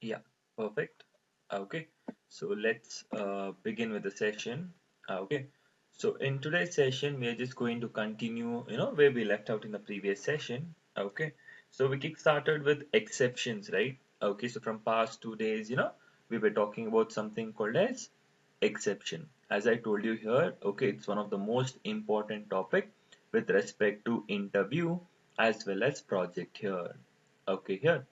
Yeah, perfect. Okay, so let's begin with the session. Okay, so in today's session, we are just going to continue, where we left out in the previous session. Okay, so we kick started with exceptions, right? Okay, so from past 2 days, we were talking about something called as exception. As I told you here, okay, it's one of the most important topic with respect to interview as well as project here. Okay, here.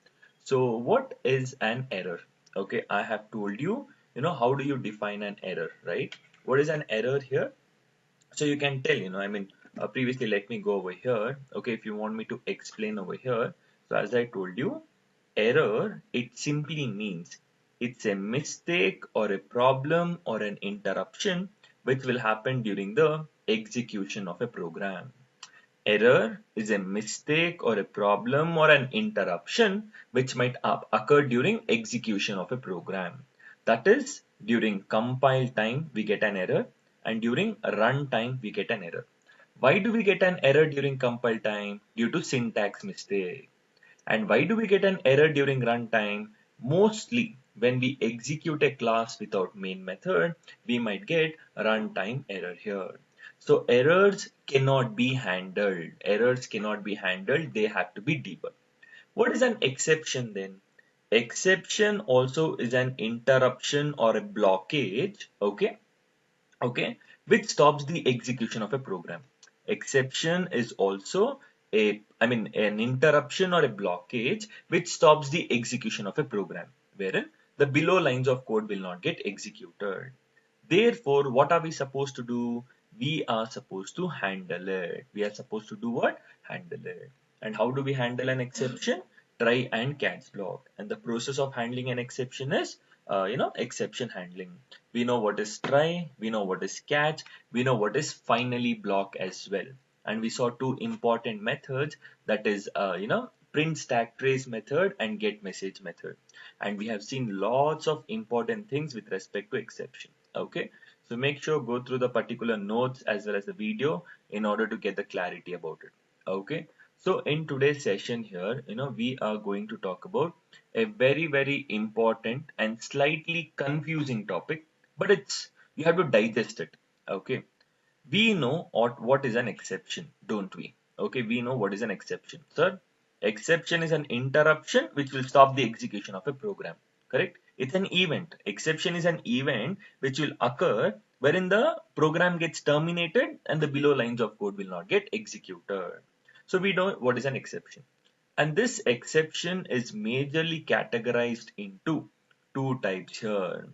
So what is an error? Okay, I have told you, how do you define an error, right? What is an error here? So you can tell, previously let me go over here. Okay, if you want me to explain over here. So as I told you, error, it simply means it's a mistake or a problem or an interruption which will happen during the execution of a program. Error is a mistake or a problem or an interruption which might occur during execution of a program. That is, during compile time we get an error and during run time we get an error. Why do we get an error during compile time? Due to syntax mistake. And why do we get an error during runtime? Mostly when we execute a class without main method, we might get runtime error here. So errors cannot be handled. Errors cannot be handled. They have to be debugged. What is an exception then? Exception also is an interruption or a blockage, okay, which stops the execution of a program. Exception is also an interruption or a blockage which stops the execution of a program, wherein the below lines of code will not get executed. Therefore, what are we supposed to do? We are supposed to handle it. We are supposed to do what? Handle it. And how do we handle an exception? Try and catch block. And the process of handling an exception is, exception handling. We know what is try, we know what is catch, we know what is finally block as well. And we saw two important methods, that is, print stack trace method and get message method. And we have seen lots of important things with respect to exception. Okay, so make sure go through the particular notes as well as the video in order to get the clarity about it. Okay, so in today's session here, we are going to talk about a very important and slightly confusing topic, but it's you have to digest it. Okay, we know what is an exception, don't we? Okay, we know what is an exception, sir. Exception is an interruption which will stop the execution of a program. Correct? It's an event. Exception is an event which will occur wherein the program gets terminated and the below lines of code will not get executed. So we know what is an exception. And this exception is majorly categorized into two types here.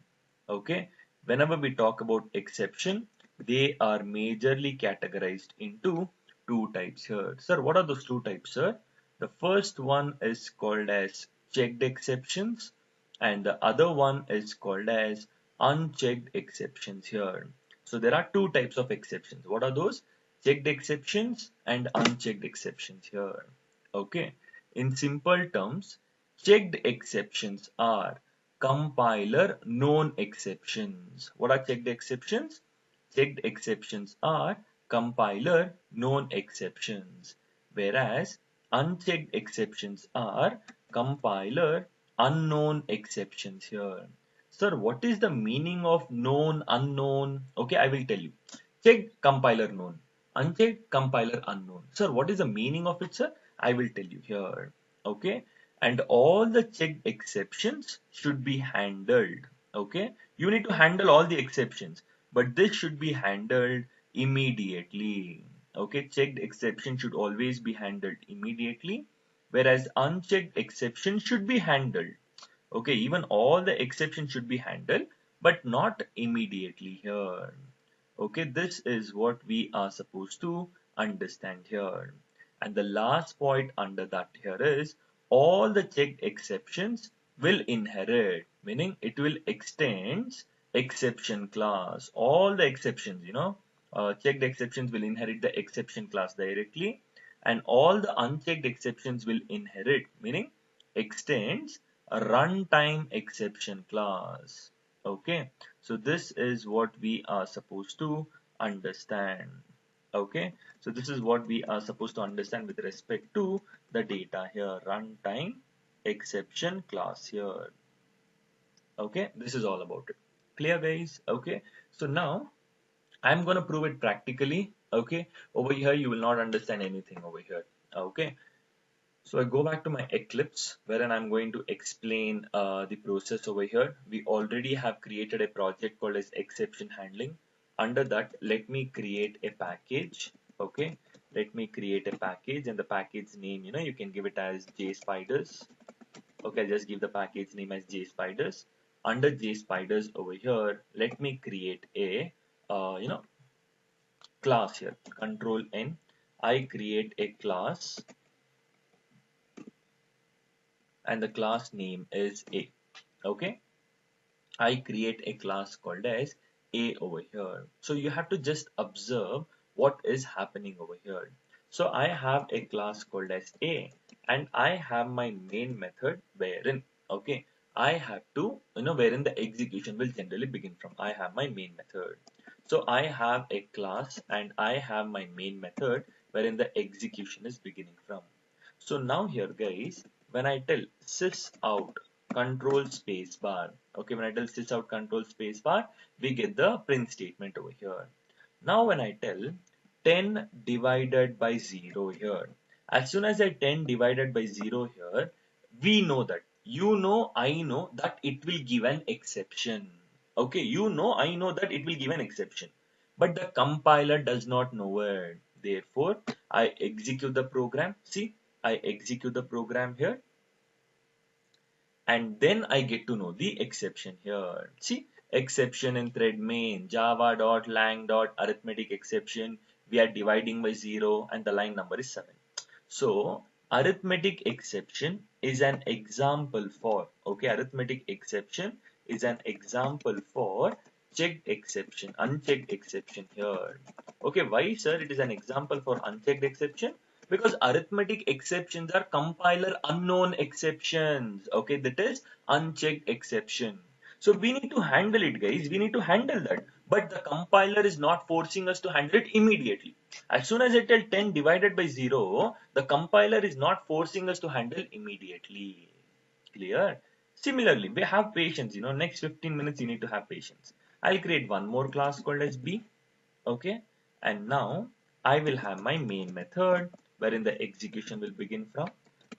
Okay, whenever we talk about exception, they are majorly categorized into two types here. Sir, what are those two types, sir? The first one is called as checked exceptions, and the other one is called as unchecked exceptions here. So there are two types of exceptions. What are those? Checked exceptions and unchecked exceptions here. Okay. In simple terms, checked exceptions are compiler known exceptions. What are checked exceptions? Checked exceptions are compiler known exceptions, whereas unchecked exceptions are compiler unknown exceptions here. Sir, what is the meaning of known, unknown? Okay, I will tell you. Checked compiler known, unchecked compiler unknown. Sir, what is the meaning of it, sir? I will tell you here. Okay, and all the checked exceptions should be handled. Okay, you need to handle all the exceptions, but this should be handled immediately. Okay, checked exception should always be handled immediately, whereas unchecked exception should be handled. Okay, even all the exceptions should be handled, but not immediately here. Okay, this is what we are supposed to understand here. And the last point under that here is all the checked exceptions will inherit, meaning it will extend exception class. All the exceptions, checked exceptions will inherit the exception class directly, and all the unchecked exceptions will inherit, meaning extends a runtime exception class. Okay, so this is what we are supposed to understand. Okay, so this is what we are supposed to understand with respect to the data here, runtime exception class here. Okay, this is all about it. Clear, guys? Okay, so now I'm gonna prove it practically. Okay, over here you will not understand anything over here. Okay, so I go back to my Eclipse wherein I'm going to explain the process over here. We already have created a project called as exception handling. Under that, let me create a package. Okay, let me create a package, and the package name, you can give it as JSpiders. Okay, I'll just give the package name as JSpiders. Under JSpiders over here, let me create a class here. Control N. I create a class and the class name is A. Okay, I create a class called as A over here. So you have to just observe what is happening over here. So I have a class called as A and I have my main method wherein, okay, I have to, wherein the execution will generally begin from. I have my main method. So I have a class and I have my main method wherein the execution is beginning from. So now here guys, when I tell sys out control space bar, okay, when I tell sys out control space bar, we get the print statement over here. Now when I tell 10 divided by 0 here, as soon as I 10 divided by 0 here, we know that, I know that it will give an exception. Okay, I know that it will give an exception, but the compiler does not know it. Therefore, I execute the program. See, I execute the program here and then I get to know the exception here. See, exception in thread main, java.lang.arithmetic exception. We are dividing by 0 and the line number is 7. So, arithmetic exception is an example for, okay, arithmetic exception is an example for checked exception, unchecked exception here. Okay, why sir it is an example for unchecked exception? Because arithmetic exceptions are compiler unknown exceptions. Okay, that is unchecked exception. So we need to handle it, guys. We need to handle that. But the compiler is not forcing us to handle it immediately. As soon as I tell 10 divided by 0, the compiler is not forcing us to handle immediately. Clear? Similarly, we have patience. Next 15 minutes you need to have patience. I'll create one more class called as B. Okay, and now I will have my main method wherein the execution will begin from.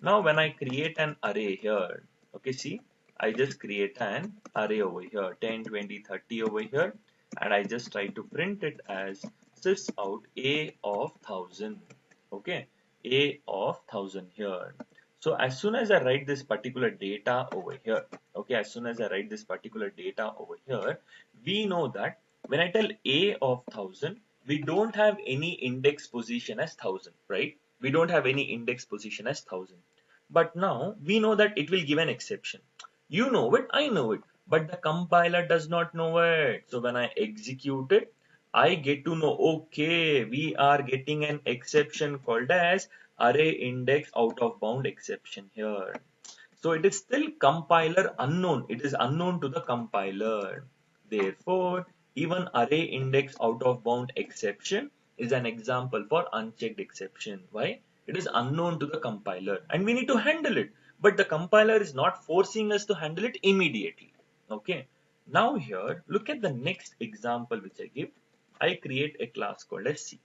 Now when I create an array here, okay, see, I just create an array over here, 10, 20, 30 over here, and I just try to print it as sys out a of 1000. Okay, a of 1000 here. So as soon as I write this particular data over here, okay, as soon as I write this particular data over here, we know that when I tell a of 1000, we don't have any index position as 1000, right? We don't have any index position as 1000. But now we know that it will give an exception. You know it, I know it, but the compiler does not know it. So when I execute it, I get to know, okay, we are getting an exception called as array index out of bound exception here. So it is still compiler unknown. It is unknown to the compiler. Therefore, even array index out of bound exception is an example for unchecked exception. Why? It is unknown to the compiler and we need to handle it. But the compiler is not forcing us to handle it immediately. Okay. Now here, look at the next example which I give. I create a class called as C.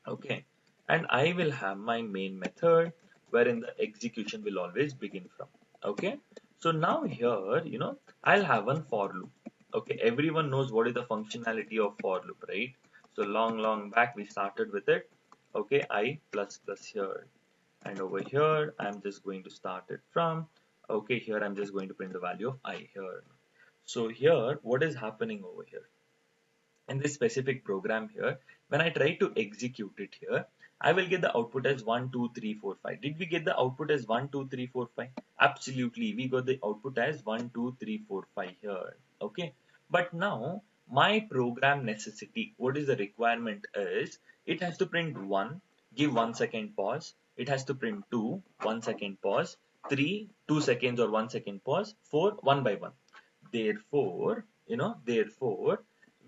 Okay, and I will have my main method wherein the execution will always begin from. Okay, so now here, I'll have one for loop. Okay, everyone knows what is the functionality of for loop, right? So long back we started with it. Okay, I plus plus here, and over here I'm just going to start it from. Okay, here I'm just going to print the value of I here. So here, what is happening over here? In this specific program here, when I try to execute it here, I will get the output as 1, 2, 3, 4, 5. Did we get the output as 1, 2, 3, 4, 5? Absolutely, we got the output as 1, 2, 3, 4, 5 here. Okay, but now my program necessity, what is the requirement is, it has to print 1, give 1 second pause. It has to print 2, 1 second pause. 3, 2 seconds or 1 second pause. 4, 1 by 1. Therefore,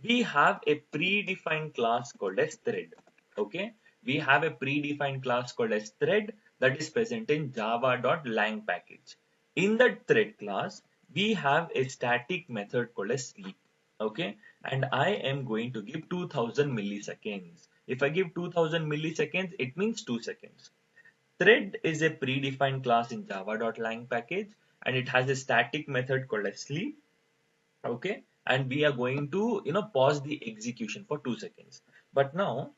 we have a predefined class called as thread. Okay, we have a predefined class called as thread that is present in java.lang package. In that thread class, we have a static method called as sleep. Okay, and I am going to give 2000 milliseconds. If I give 2000 milliseconds, it means 2 seconds. Thread is a predefined class in java.lang package, and it has a static method called as sleep. Okay, and we are going to pause the execution for 2 seconds. But now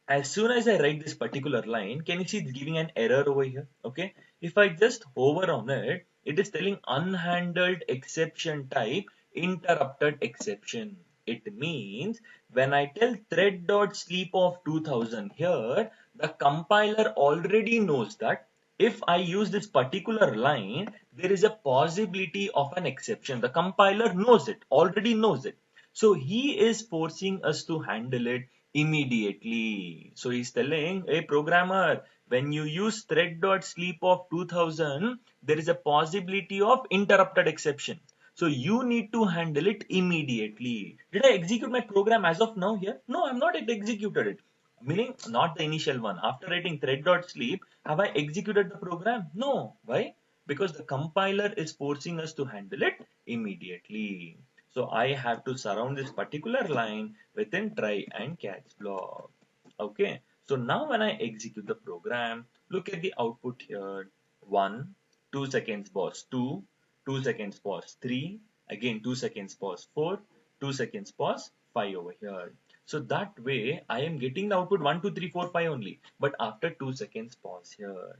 as soon as I write this particular line, can you see it's giving an error over here? Okay. If I just hover on it, it is telling unhandled exception type interrupted exception. It means when I tell thread.sleep of 2000 here, the compiler already knows that if I use this particular line, there is a possibility of an exception. The compiler knows it, already knows it. So he is forcing us to handle it immediately. So he's telling, hey programmer, when you use thread.sleep of 2000, there is a possibility of interrupted exception. So you need to handle it immediately. Did I execute my program as of now here? No, I'm not yet executed it. Meaning not the initial one. After writing thread.sleep, have I executed the program? No. Why? Because the compiler is forcing us to handle it immediately. So I have to surround this particular line within try and catch block. Okay. So now when I execute the program, look at the output here. 1, 2 seconds pause, 2, 2 seconds pause, 3, again 2 seconds pause, 4, 2 seconds pause, 5 over here. So that way I am getting the output 1, 2, 3, 4, 5 only. But after 2 seconds pause here.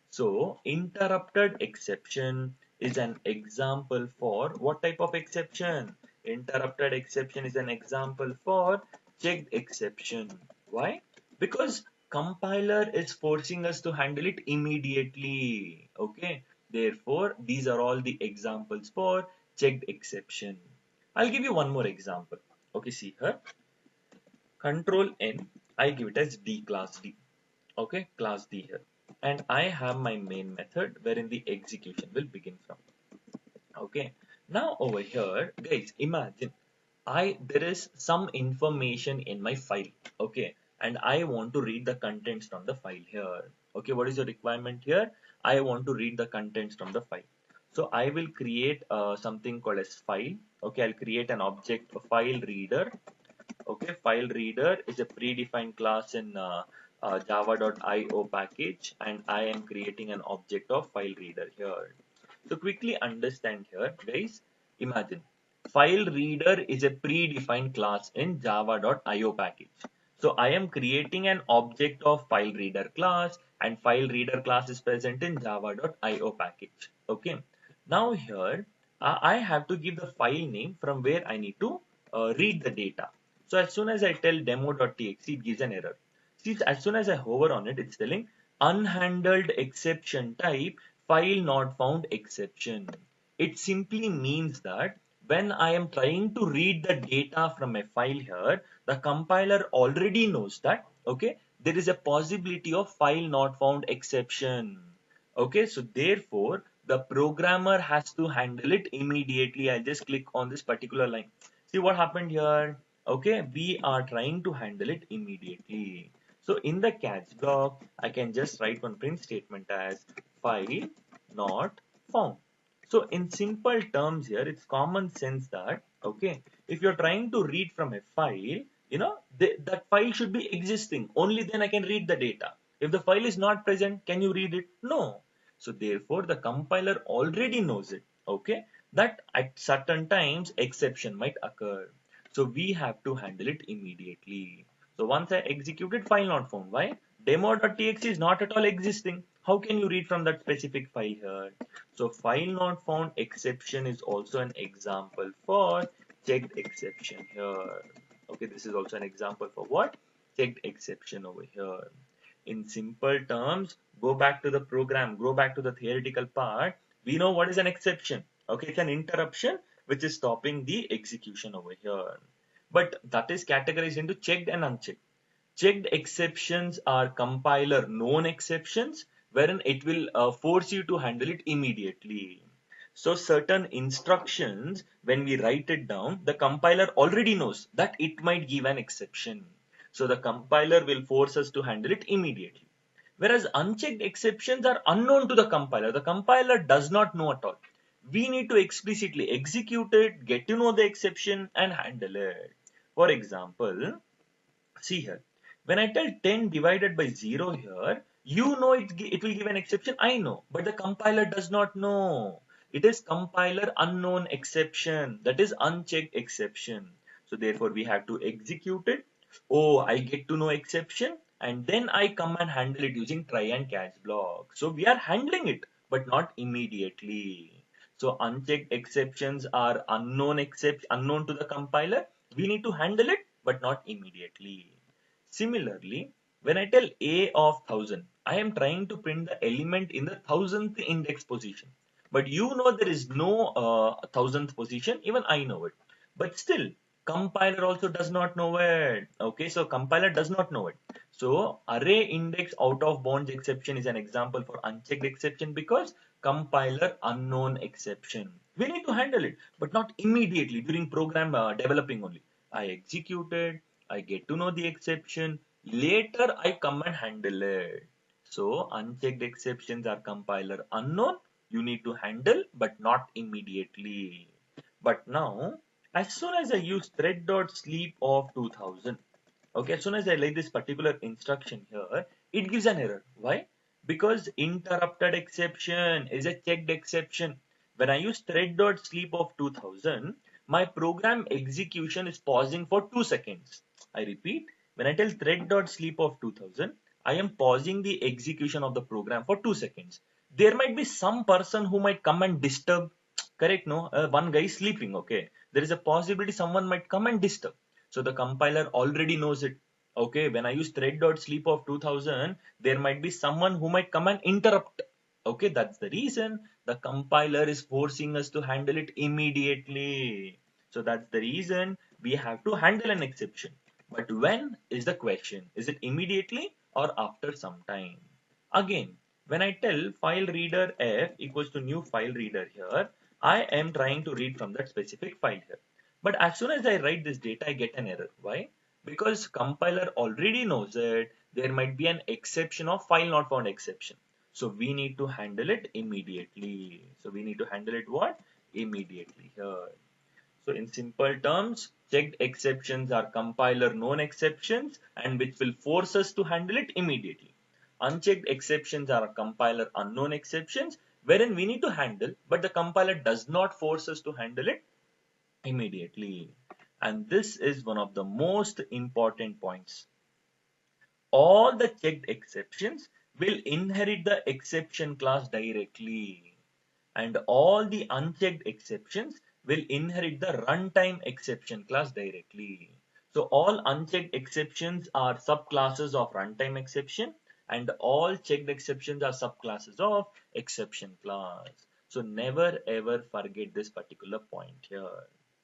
So interrupted exception is an example for what type of exception? Interrupted exception is an example for checked exception. Why? Because compiler is forcing us to handle it immediately. Okay. Therefore, these are all the examples for checked exception. I'll give you one more example. Okay, see here. Control N, I give it as D class D. Okay, class D here. And I have my main method wherein the execution will begin from. Okay, now over here, guys, imagine there is some information in my file. Okay, and I want to read the contents from the file here. Okay, what is the requirement here? I want to read the contents from the file. So I will create something called as file. Okay, I'll create an object, a file reader. Okay, file reader is a predefined class in java.io package, and I am creating an object of file reader here. So quickly understand here, guys. Imagine file reader is a predefined class in java.io package. So I am creating an object of file reader class, and file reader class is present in java.io package. Okay. Now here I have to give the file name from where I need to read the data. So as soon as I tell demo.txt, it gives an error. See, as soon as I hover on it, it's telling unhandled exception type file not found exception. It simply means that when I am trying to read the data from a file here, the compiler already knows that, okay, there is a possibility of file not found exception. Okay, so therefore, the programmer has to handle it immediately. I'll just click on this particular line. See what happened here? Okay, we are trying to handle it immediately. So in the catch block, I can just write one print statement as file not found. So in simple terms here, it's common sense that, okay, if you're trying to read from a file, that file should be existing. Only then I can read the data. If the file is not present, can you read it? No. So therefore, the compiler already knows it, okay, that at certain times exception might occur. So we have to handle it immediately. So once I executed file not found, why? Demo.txt is not at all existing. How can you read from that specific file here? So file not found exception is also an example for checked exception here. Okay, this is also an example for what? Checked exception over here. In simple terms, go back to the program, go back to the theoretical part. We know what is an exception. Okay, it's an interruption which is stopping the execution over here. But that is categorized into checked and unchecked. Checked exceptions are compiler known exceptions, wherein it will force you to handle it immediately. So certain instructions, when we write it down, the compiler already knows that it might give an exception. So the compiler will force us to handle it immediately. Whereas unchecked exceptions are unknown to the compiler. The compiler does not know at all. we need to explicitly execute it, get to know the exception and handle it. For example, see here, when I tell 10 divided by 0 here, you know it will give an exception, I know, but the compiler does not know. It is compiler unknown exception, that is unchecked exception. So therefore we have to execute it. Oh, I get to know exception and then I come and handle it using try and catch block. So we are handling it, but not immediately. So unchecked exceptions are unknown to the compiler. We need to handle it, but not immediately. Similarly, when I tell A of 1000, I am trying to print the element in the 1000th index position. But you know there is no 1000th position, even I know it. But still, compiler also does not know it. Okay, so compiler does not know it. So array index out of bounds exception is an example for unchecked exception because compiler unknown exception. We need to handle it, but not immediately during program developing only. I execute it, I get to know the exception. Later, I come and handle it. So, unchecked exceptions are compiler unknown. You need to handle, but not immediately. But now, as soon as I use thread.sleep of 2000, okay, as soon as I write this particular instruction here, it gives an error. Why? Because interrupted exception is a checked exception. When I use thread.sleep of 2000, my program execution is pausing for 2 seconds. I repeat, when I tell thread.sleep of 2000, I am pausing the execution of the program for 2 seconds. There might be some person who might come and disturb. Correct? No, one guy is sleeping. Okay, there is a possibility someone might come and disturb. So the compiler already knows it. Okay, when I use thread.sleep of 2000, there might be someone who might come and interrupt. Okay, that's the reason the compiler is forcing us to handle it immediately. So that's the reason we have to handle an exception. But when is the question? Is it immediately or after some time? Again, when I tell file reader f equals to new file reader here, I am trying to read from that specific file here. But as soon as I write this data, I get an error. Why? Because compiler already knows it. There might be an exception of file not found exception. So we need to handle it immediately. So we need to handle it what? Immediately here. So in simple terms, checked exceptions are compiler known exceptions and which will force us to handle it immediately. Unchecked exceptions are compiler unknown exceptions wherein we need to handle, but the compiler does not force us to handle it immediately. And this is one of the most important points. All the checked exceptions will inherit the exception class directly, and all the unchecked exceptions will inherit the runtime exception class directly. So all unchecked exceptions are subclasses of runtime exception, and all checked exceptions are subclasses of exception class. So never ever forget this particular point here.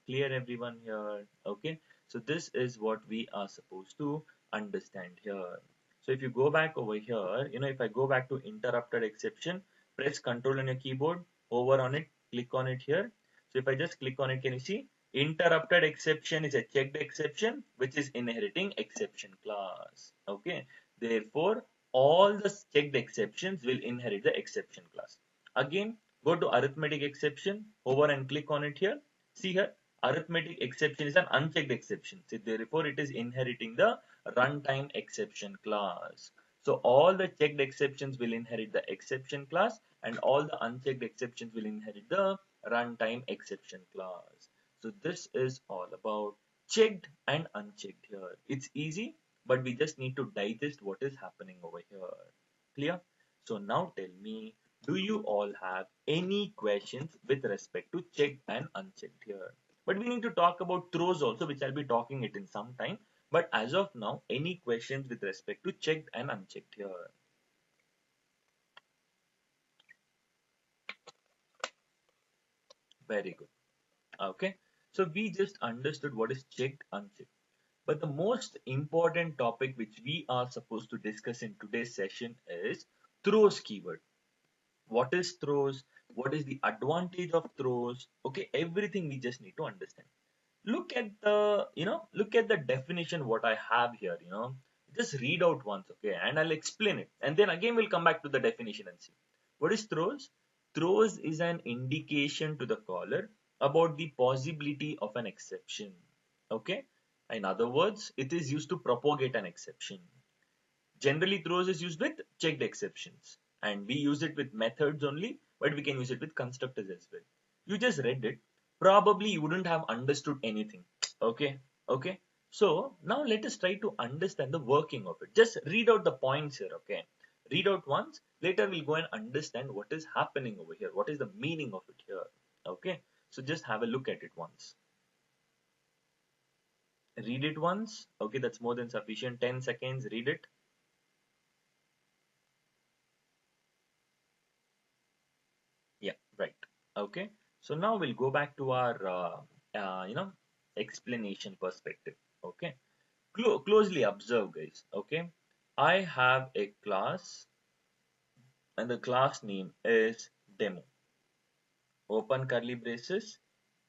Clear everyone here? Okay. So this is what we are supposed to understand here. So if you go back over here, if I go back to interrupted exception, press Control on your keyboard, over on it, click on it here. So if I just click on it, can you see? Interrupted exception is a checked exception which is inheriting exception class. Okay. Therefore, all the checked exceptions will inherit the exception class. Again, go to arithmetic exception, over and click on it here. See here, arithmetic exception is an unchecked exception. So therefore, it is inheriting the runtime exception class. So all the checked exceptions will inherit the exception class and all the unchecked exceptions will inherit the runtime exception class. So this is all about checked and unchecked here. It's easy, but we just need to digest what is happening over here. Clear? So now tell me, do you all have any questions with respect to checked and unchecked here? But we need to talk about throws also, which I'll be talking it in some time. But as of now, any questions with respect to checked and unchecked here? Very good. Okay. So we just understood what is checked, unchecked. But the most important topic which we are supposed to discuss in today's session is throws keyword. What is throws? What is the advantage of throws? Okay, everything we just need to understand. Look at the definition what I have here, just read out once, okay, and I'll explain it. And then again we'll come back to the definition and see. What is throws? throws is an indication to the caller about the possibility of an exception. Okay. In other words, it is used to propagate an exception. Generally, throws is used with checked exceptions, and we use it with methods only, but we can use it with constructors as well. You just read it, probably you wouldn't have understood anything. Okay, okay. So now let us try to understand the working of it. Just read out the points here. Okay, read out once. Later we'll go and understand what is happening over here. What is the meaning of it here? Okay, so just have a look at it once. Read it once. Okay, that's more than sufficient. 10 seconds. Read it. Yeah, right. Okay. So now we'll go back to our, explanation perspective. Okay. Closely observe, guys. Okay. I have a class and the class name is demo. Open curly braces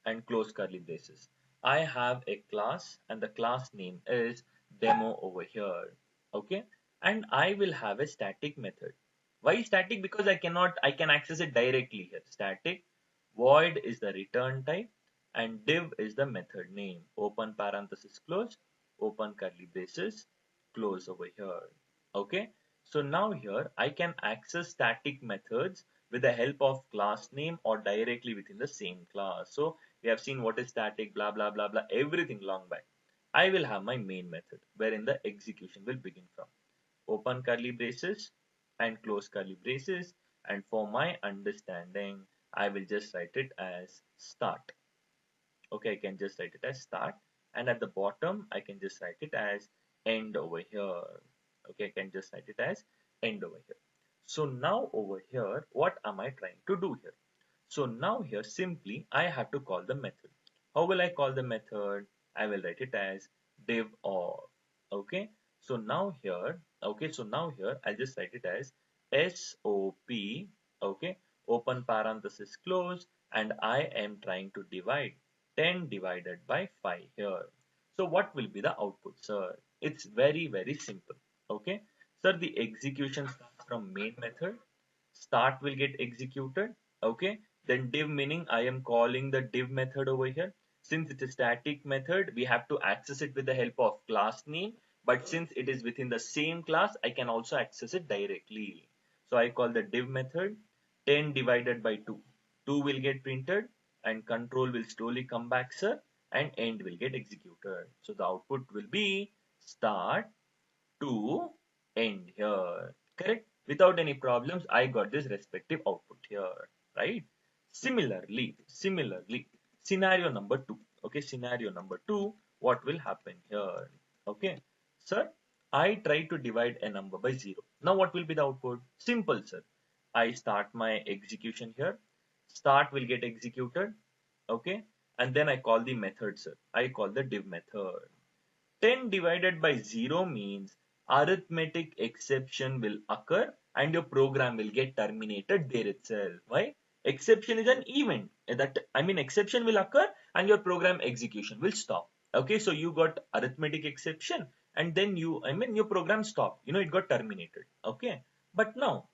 and close curly braces. I have a class and the class name is demo over here. Okay. And I will have a static method. Why static? Because I can access it directly here. Static void is the return type and div is the method name. Open parenthesis close, open curly braces, close over here. Okay. So now here I can access static methods with the help of class name or directly within the same class. So we have seen what is static, blah blah blah blah, everything long back. I will have my main method wherein the execution will begin from. Open curly braces and close curly braces, and for my understanding I will just write it as start. Okay, I can just write it as start, and at the bottom I can just write it as end over here. Okay, I can just write it as end over here. So now over here, what am I trying to do here? So now here simply I have to call the method. How will I call the method? I will write it as div of. Okay. So now here I'll just write it as SOP. Okay. Open parenthesis close, and I am trying to divide 10 divided by 5 here. So what will be the output, sir? It's very simple. Okay. Sir, the execution starts from main method. Start will get executed. Okay. Then div, meaning I am calling the div method over here. Since it's a static method, we have to access it with the help of class name. But since it is within the same class, I can also access it directly. So I call the div method 10 divided by 2. 2 will get printed and control will slowly come back, sir, and end will get executed. So the output will be start to end here. Correct? Without any problems, I got this respective output here, right? Similarly, scenario number two. Okay, scenario number two, what will happen here? Okay, sir, I try to divide a number by 0. Now what will be the output? Simple, sir. I start my execution here. Start will get executed. Okay, and then I call the method, sir. I call the div method. 10 divided by 0 means arithmetic exception will occur and your program will get terminated there itself. Why? Exception is an event. Exception will occur and your program execution will stop. Okay, so you got arithmetic exception and then your program stopped. It got terminated. Okay, but now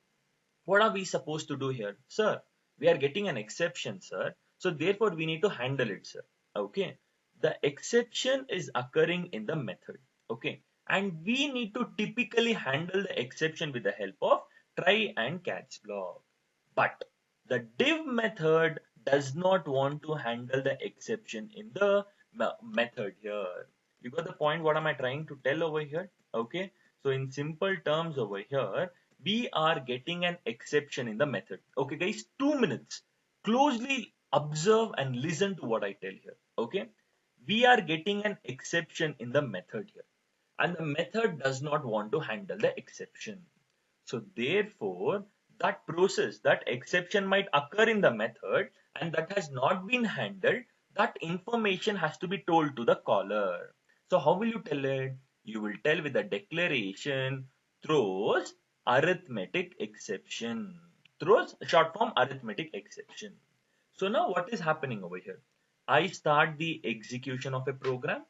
what are we supposed to do here? Sir, we are getting an exception, sir. So therefore we need to handle it, sir. Okay. The exception is occurring in the method. Okay. And we need to typically handle the exception with the help of try and catch block. But the div method does not want to handle the exception in the method here. You got the point? What am I trying to tell over here? Okay. So in simple terms over here, we are getting an exception in the method. Okay, guys, 2 minutes. Closely observe and listen to what I tell here. Okay, we are getting an exception in the method here, and the method does not want to handle the exception. So therefore, that process, that exception might occur in the method, and that has not been handled. That information has to be told to the caller. So how will you tell it? You will tell with a declaration throws arithmetic exception. Throws short form arithmetic exception. So now what is happening over here? I start the execution of a program.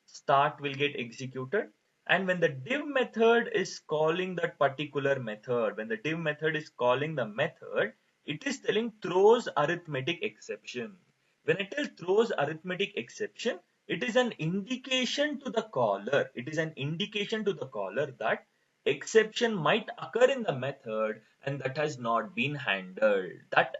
Start will get executed. And when the div method is calling that particular method, when the div method is calling the method, It is telling throws arithmetic exception. When I tell throws arithmetic exception, it is an indication to the caller. It is an indication to the caller that exception might occur in the method and that has not been handled. That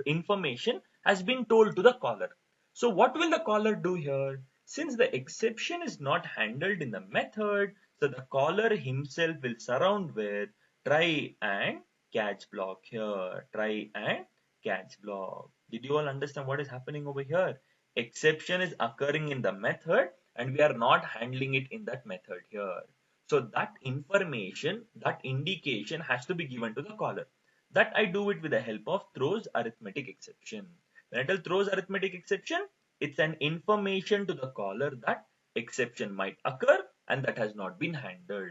information has been told to the caller. So what will the caller do here? Since the exception is not handled in the method, so the caller himself will surround with try and catch block here. Try and catch block. Did you all understand what is happening over here? Exception is occurring in the method and we are not handling it in that method here. So that information, that indication has to be given to the caller. That I do it with the help of throws arithmetic exception. When I tell throws arithmetic exception, it's an information to the caller that exception might occur and that has not been handled.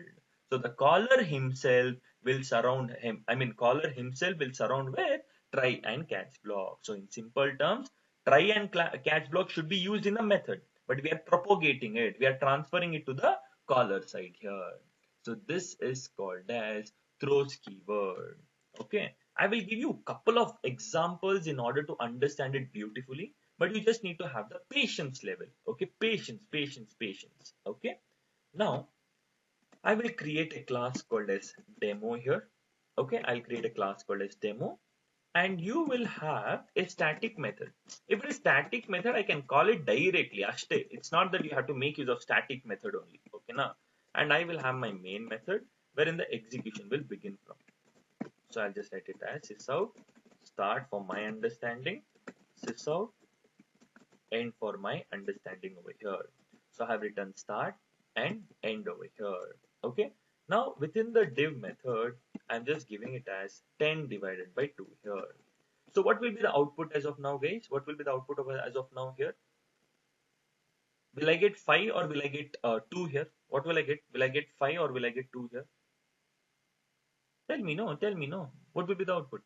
So the caller himself will surround him, caller himself will surround with try and catch block. So in simple terms, try and catch block should be used in the method, but we are propagating it. We are transferring it to the caller side here. So this is called as throws keyword. Okay. I will give you a couple of examples in order to understand it beautifully, but you just need to have the patience level. Okay. Patience, patience, patience. Okay. Now, I will create a class called as demo here. Okay, I'll create a class called as demo and you will have a static method. If it is static method, I can call it directly. Ashte. It's not that you have to make use of static method only. Okay, now, and I will have my main method wherein the execution will begin from. So I'll just write it as sysout start for my understanding, sysout end for my understanding over here. So I have written start and end over here. Okay. Now within the div method, I'm just giving it as 10 divided by 2 here. So what will be the output as of now, guys? What will be the output of as of now here? Will I get 5 or will I get 2 here? What will I get? Will I get 5 or will I get 2 here? Tell me no, tell me no. What will be the output?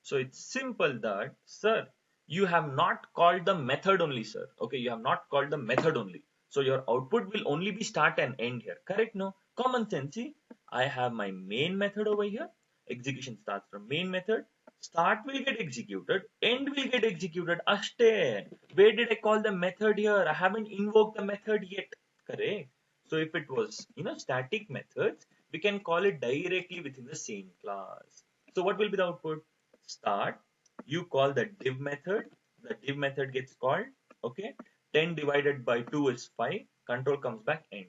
So it's simple that, sir, you have not called the method only, sir. Okay, you have not called the method only. So your output will only be start and end here. Correct? No? Common sense. See, I have my main method over here. Execution starts from main method. Start will get executed. End will get executed. Ashte. Where did I call the method here? I haven't invoked the method yet. Correct? So if it was, static methods, we can call it directly within the same class. So what will be the output? Start, you call the div method, the div method gets called, okay, 10 divided by 2 is 5, control comes back end.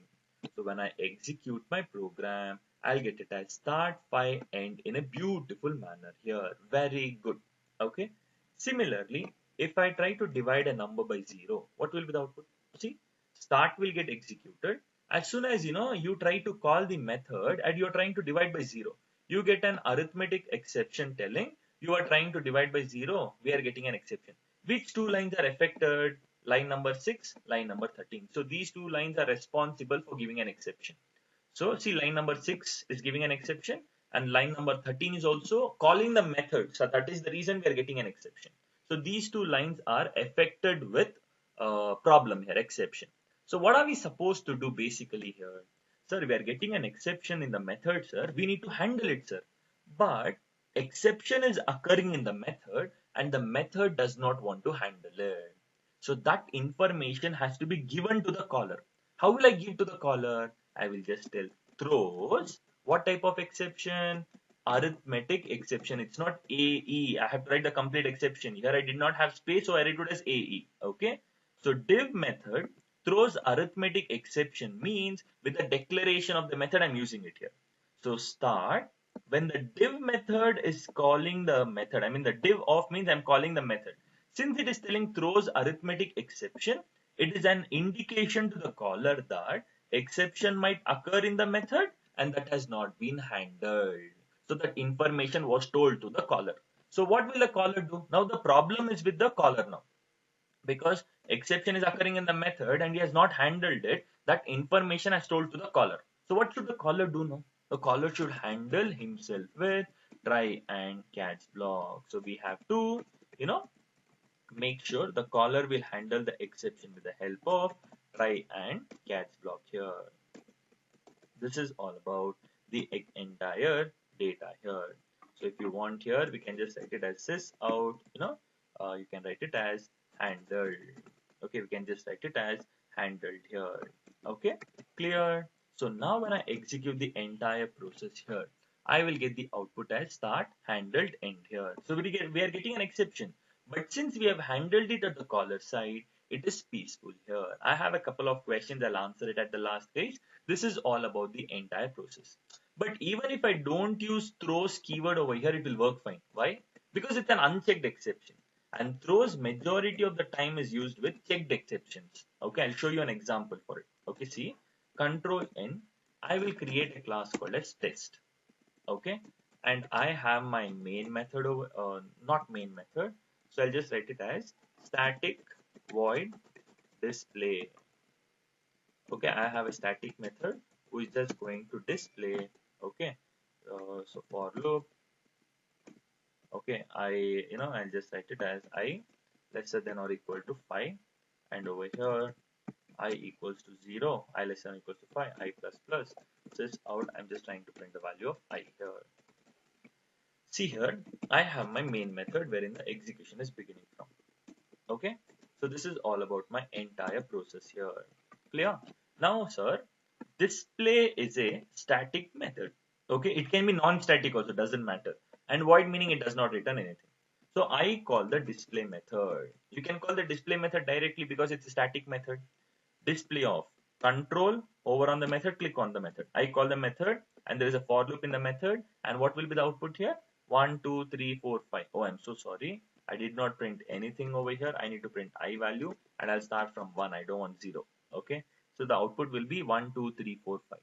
So when I execute my program, I'll get it as start 5 end in a beautiful manner here. Very good. Okay. Similarly, if I try to divide a number by 0, what will be the output? See, start will get executed. As soon as you try to call the method and you're trying to divide by 0, you get an arithmetic exception telling you are trying to divide by 0, we are getting an exception. Which two lines are affected? Line number 6, line number 13. So these two lines are responsible for giving an exception. So see, line number 6 is giving an exception and line number 13 is also calling the method. So that is the reason we are getting an exception. So these two lines are affected with problem here, exception. So what are we supposed to do basically here? Sir, we are getting an exception in the method, sir. We need to handle it, sir. But exception is occurring in the method and the method does not want to handle it. So that information has to be given to the caller. How will I give to the caller? I will just tell throws. What type of exception? Arithmetic exception. It's not AE. I have to write the complete exception. Here I did not have space, so I write it as AE. Okay. So div method throws arithmetic exception means with the declaration of the method I'm using it here. So start when the div method is calling the method. The div of means I'm calling the method. Since it is telling throws arithmetic exception, it is an indication to the caller that exception might occur in the method and that has not been handled. So that information was told to the caller. So what will the caller do? Now the problem is with the caller now. Because exception is occurring in the method and he has not handled it, that information has told to the caller. So what should the caller do now? The caller should handle himself with try and catch block. So we have to, make sure the caller will handle the exception with the help of try and catch block here. This is all about the entire data here. So if you want here, we can just write it as sys out, you can write it as handled. Okay, we can just write it as handled here. Okay, clear. So now when I execute the entire process here, I will get the output as start handled end here. So we are getting an exception. But since we have handled it at the caller side, it is peaceful here. I have a couple of questions. I'll answer it at the last page. This is all about the entire process. But even if I don't use throws keyword over here, it will work fine. Why? Because it's an unchecked exception. And throws majority of the time is used with checked exceptions. Okay, I'll show you an example for it. Okay, see, control N, I will create a class called as test. Okay, and I have my main method over, not main method. So I'll just write it as static void display. Okay, I have a static method which is just going to display. Okay, so for loop. Okay, I'll just write it as I lesser than or equal to 5, and over here I equals to 0, I less than or equals to 5, I plus plus. Sys out, I'm just trying to print the value of I here. See here, I have my main method wherein the execution is beginning from. Okay, so this is all about my entire process here. Clear? Now, sir, display is a static method. Okay, it can be non-static also, doesn't matter. And void meaning it does not return anything. So I call the display method. You can call the display method directly because it's a static method. Display of control over on the method, click on the method. I call the method and there is a for loop in the method. And what will be the output here? 1, 2, 3, 4, 5. Oh, I'm so sorry. I did not print anything over here. I need to print I value and I'll start from 1. I don't want 0. Okay. So the output will be 1, 2, 3, 4, 5.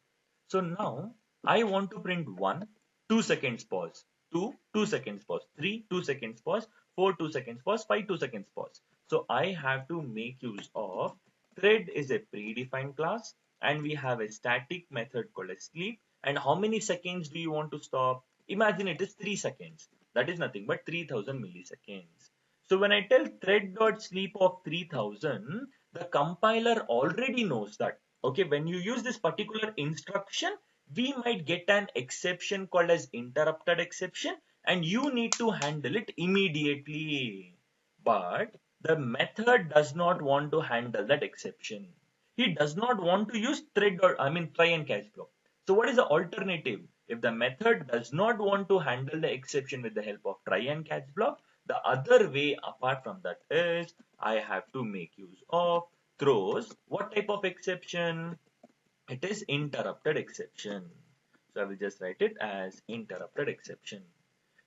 So now I want to print 1, 2 seconds pause, 2, 2 seconds pause, 3, 2 seconds pause, 4, 2 seconds pause, 5, 2 seconds pause. So I have to make use of thread is a predefined class and we have a static method called as sleep. And how many seconds do you want to stop? Imagine it is 3 seconds. That is nothing but 3000 milliseconds. So when I tell thread.sleep of 3000, the compiler already knows that. Okay, when you use this particular instruction, we might get an exception called as interrupted exception and you need to handle it immediately. But the method does not want to handle that exception. He does not want to use try and catch block. So what is the alternative? If the method does not want to handle the exception with the help of try and catch block, the other way apart from that is I have to make use of throws. What type of exception? It is interrupted exception. So I will just write it as interrupted exception.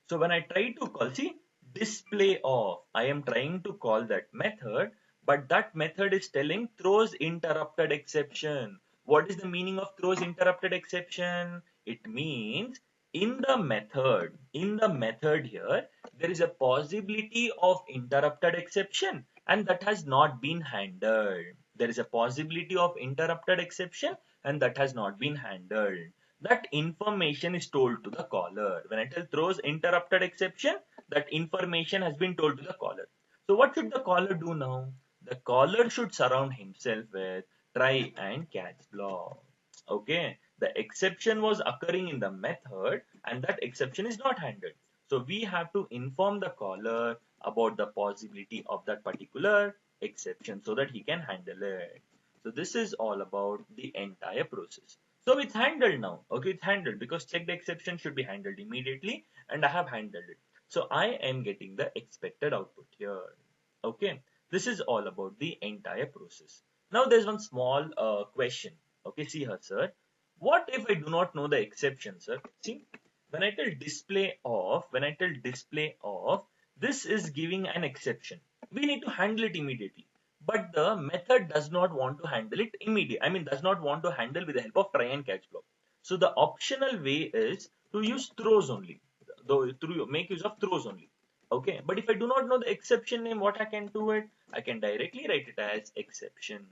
So when I try to call, see, display of, I am trying to call that method, but that method is telling throws interrupted exception. What is the meaning of throws interrupted exception? It means in the method here, there is a possibility of interrupted exception and that has not been handled. There is a possibility of interrupted exception and that has not been handled. That information is told to the caller. When I tell throws interrupted exception, that information has been told to the caller. So what should the caller do now? The caller should surround himself with try and catch block. Okay, the exception was occurring in the method and that exception is not handled. So we have to inform the caller about the possibility of that particular exception so that he can handle it. So this is all about the entire process. So it's handled now. Okay, it's handled because checked exception should be handled immediately and I have handled it. So I am getting the expected output here. Okay, this is all about the entire process. Now there's one small question. Okay, see here, sir. What if I do not know the exception, sir? See, when I tell display off, this is giving an exception. We need to handle it immediately. But the method does not want to handle it immediately. I mean, does not want to handle with the help of try and catch block. So the optional way is to use throws only. Though through make use of throws only. Okay, but if I do not know the exception name, what I can do it? I can directly write it as exception.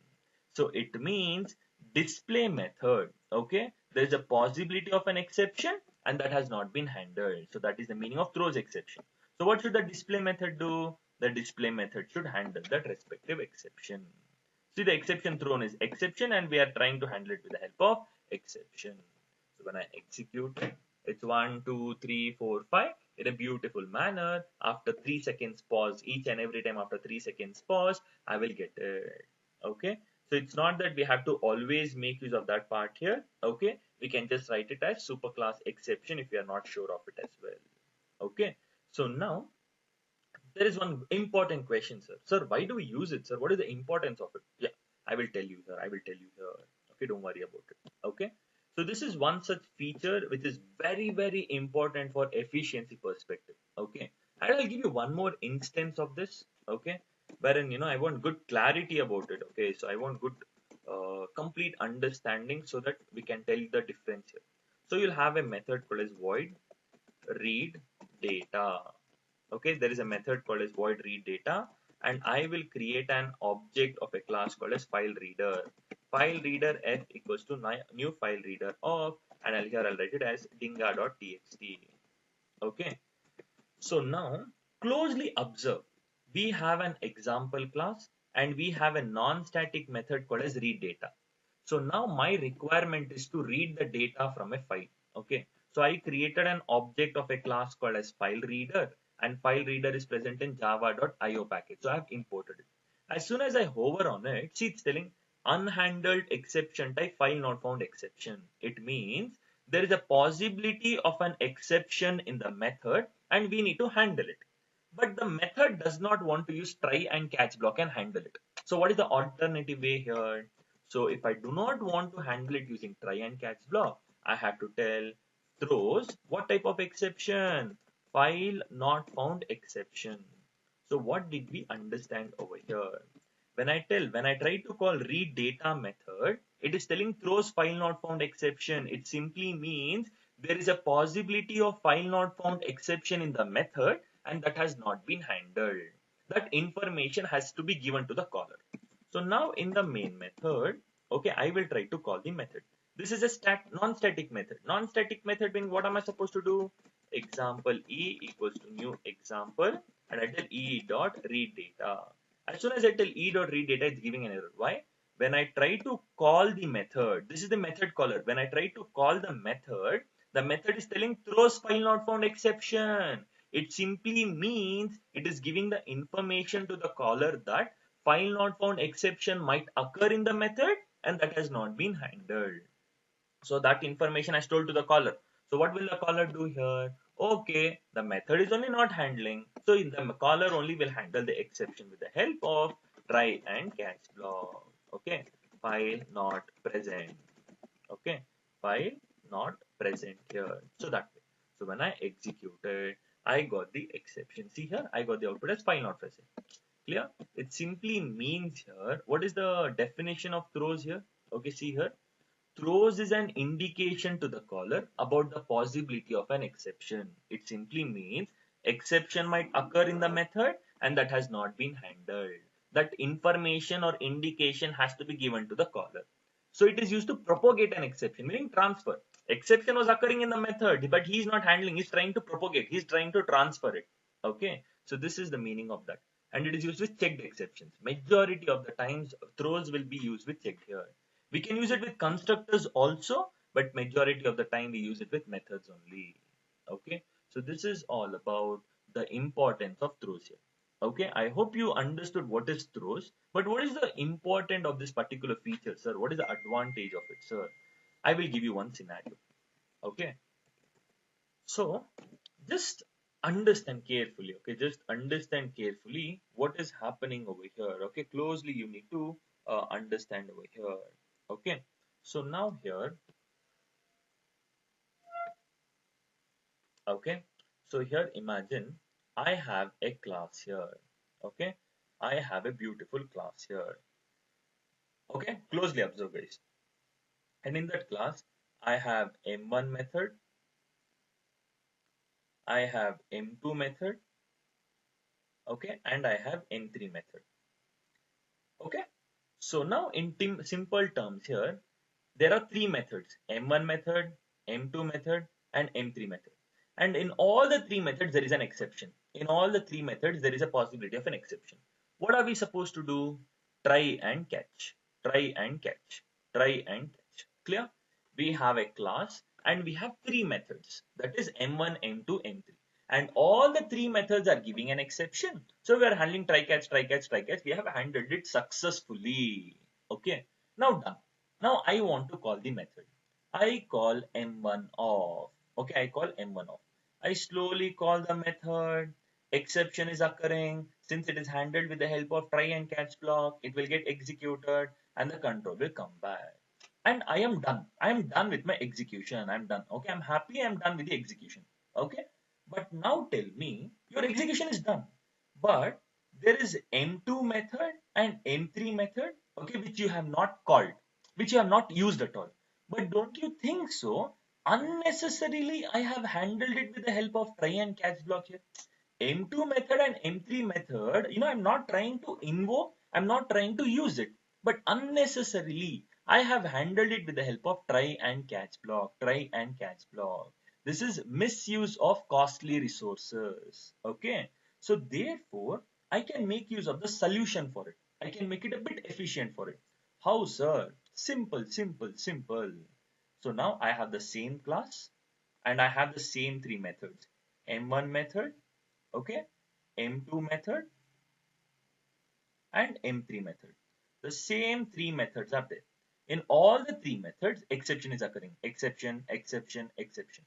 So it means display method. Okay, there is a possibility of an exception and that has not been handled. So that is the meaning of throws exception. So what should the display method do? The display method should handle that respective exception. See, the exception thrown is exception and we are trying to handle it with the help of exception. So when I execute, it's 1, 2, 3, 4, 5. in a beautiful manner. After 3 seconds pause, each and every time after 3 seconds pause, I will get it. Okay. So it's not that we have to always make use of that part here. Okay. We can just write it as superclass exception if we are not sure of it as well. Okay. So now there is one important question, sir. Sir, why do we use it, sir? What is the importance of it? Yeah, I will tell you here. I will tell you here. Okay, don't worry about it. Okay. So this is one such feature which is very, very important for efficiency perspective. Okay. And I'll give you one more instance of this. Okay. Wherein, I want good clarity about it. Okay. So I want good, complete understanding so that we can tell the difference here. So you'll have a method called as void read data. Okay, there is a method called as void read data, and I will create an object of a class called as file reader. File reader f equals to new file reader of, and I'll write it as dinga.txt. Okay, so now closely observe. We have an example class and we have a non-static method called as read data. So now my requirement is to read the data from a file. Okay. So I created an object of a class called as file reader, and file reader is present in java.io package. So I have imported it. As soon as I hover on it, see it's telling unhandled exception type file not found exception. It means there is a possibility of an exception in the method and we need to handle it. But the method does not want to use try and catch block and handle it. So what is the alternative way here? So if I do not want to handle it using try and catch block, I have to tell throws what type of exception? File not found exception. So what did we understand over here? When I try to call read data method, it is telling throws file not found exception. It simply means there is a possibility of file not found exception in the method and that has not been handled. That information has to be given to the caller. So now in the main method, okay, I will try to call the method. This is a non-static method. Non-static method means what am I supposed to do? Example E equals to new example, and I tell E dot read data. As soon as I tell E dot read data, it's giving an error. Why? When I try to call the method, this is the method caller. When I try to call the method is telling throws file not found exception. It simply means it is giving the information to the caller that file not found exception might occur in the method and that has not been handled. So that information is told to the caller. So what will the caller do here? Okay, the method is only not handling. So in the caller only will handle the exception with the help of try and catch block. Okay, file not present. Okay, file not present here. So that way. So when I executed, I got the exception. See here, I got the output as file not present. Clear? It simply means here, what is the definition of throws here? Okay, see here. Throws is an indication to the caller about the possibility of an exception. It simply means exception might occur in the method and that has not been handled. That information or indication has to be given to the caller. So it is used to propagate an exception, meaning transfer. Exception was occurring in the method, but he is not handling, he's trying to propagate, he's trying to transfer it. Okay, so this is the meaning of that. And it is used with checked exceptions. Majority of the times, throws will be used with checked here. We can use it with constructors also, but majority of the time we use it with methods only. Okay, so this is all about the importance of throws here. Okay, I hope you understood what is throws, but what is the important of this particular feature, sir? What is the advantage of it, sir? I will give you one scenario. Okay, so just understand carefully. Okay, just understand carefully what is happening over here. Okay, closely you need to understand over here. Okay, so now here, okay, so here imagine I have a class here. Okay, I have a beautiful class here. Okay, closely observe guys. And in that class, I have M1 method, I have M2 method, okay, and I have M3 method. Okay, so now in simple terms here, there are three methods: M1 method, M2 method, and M3 method. And in all the three methods, there is an exception. In all the three methods, there is a possibility of an exception. What are we supposed to do? Try and catch, try and catch, try and catch. Clear? We have a class and we have three methods. That is M1, M2, M3. and all the three methods are giving an exception. So we are handling try catch, try catch, try catch. We have handled it successfully. Okay, now done. Now I want to call the method. I call M1 off. Okay, I call M1 off. I slowly call the method. Exception is occurring. Since it is handled with the help of try and catch block, it will get executed and the control will come back. And I am done. I am done with my execution. I'm done. Okay, I'm happy. I'm done with the execution. Okay, but now tell me, your execution is done. But there is M2 method and M3 method, okay, which you have not called, which you have not used at all. But don't you think so? Unnecessarily, I have handled it with the help of try and catch block here. M2 method and M3 method, I'm not trying to invoke, I'm not trying to use it, but unnecessarily, I have handled it with the help of try and catch block, try and catch block. This is misuse of costly resources. Okay. So therefore, I can make use of the solution for it. I can make it a bit efficient for it. How, sir? Simple, simple, simple. So now I have the same class and I have the same three methods. M1 method, okay, M2 method and M3 method. The same three methods are there. In all the three methods, exception is occurring. Exception, exception, exception.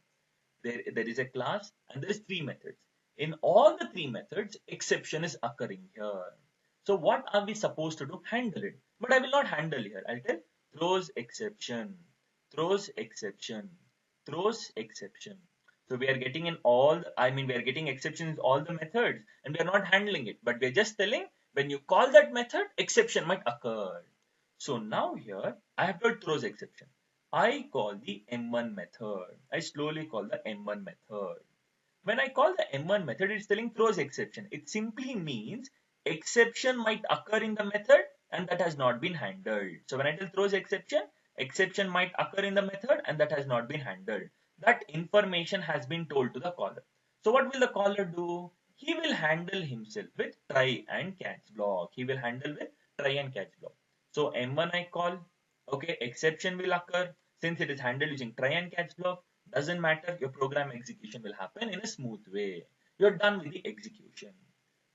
There is a class and there is three methods. In all the three methods, exception is occurring here. So what are we supposed to do? Handle it. But I will not handle here. I'll tell throws exception, throws exception, throws exception. So we are getting in all, we are getting exceptions in all the methods and we are not handling it. But we are just telling when you call that method, exception might occur. So now here I have to throws exception. I call the M1 method. I slowly call the M1 method. When I call the M1 method, it's telling throws exception. It simply means exception might occur in the method and that has not been handled. So when I tell throws exception, exception might occur in the method and that has not been handled. That information has been told to the caller. So what will the caller do? He will handle himself with try and catch block. He will handle with try and catch block. So M1 I call, okay, exception will occur since it is handled using try and catch block. Doesn't matter, your program execution will happen in a smooth way. You're done with the execution.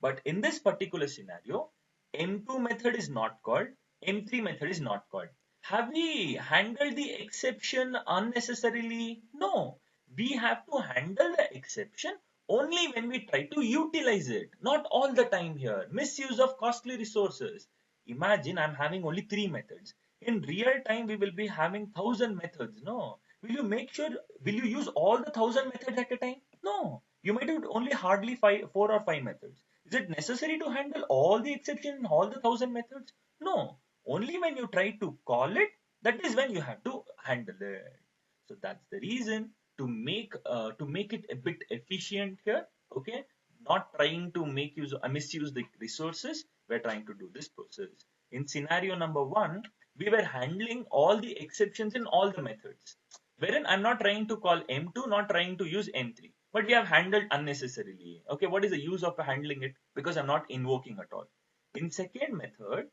But in this particular scenario, M2 method is not called, M3 method is not called. Have we handled the exception unnecessarily? No. We have to handle the exception only when we try to utilize it. Not all the time here. Misuse of costly resources. Imagine I'm having only three methods. In real time, we will be having 1,000 methods. No. Will you use all the 1,000 methods at a time? No. You might have only hardly four or five methods. Is it necessary to handle all the exceptions in all the 1,000 methods? No. Only when you try to call it, that is when you have to handle it. So that's the reason to make it a bit efficient here. Okay, not trying to misuse the resources. We're trying to do this process. In scenario number one, we were handling all the exceptions in all the methods. Wherein I'm not trying to call M2, not trying to use M3, but we have handled unnecessarily. Okay, what is the use of handling it? Because I'm not invoking at all. In second method,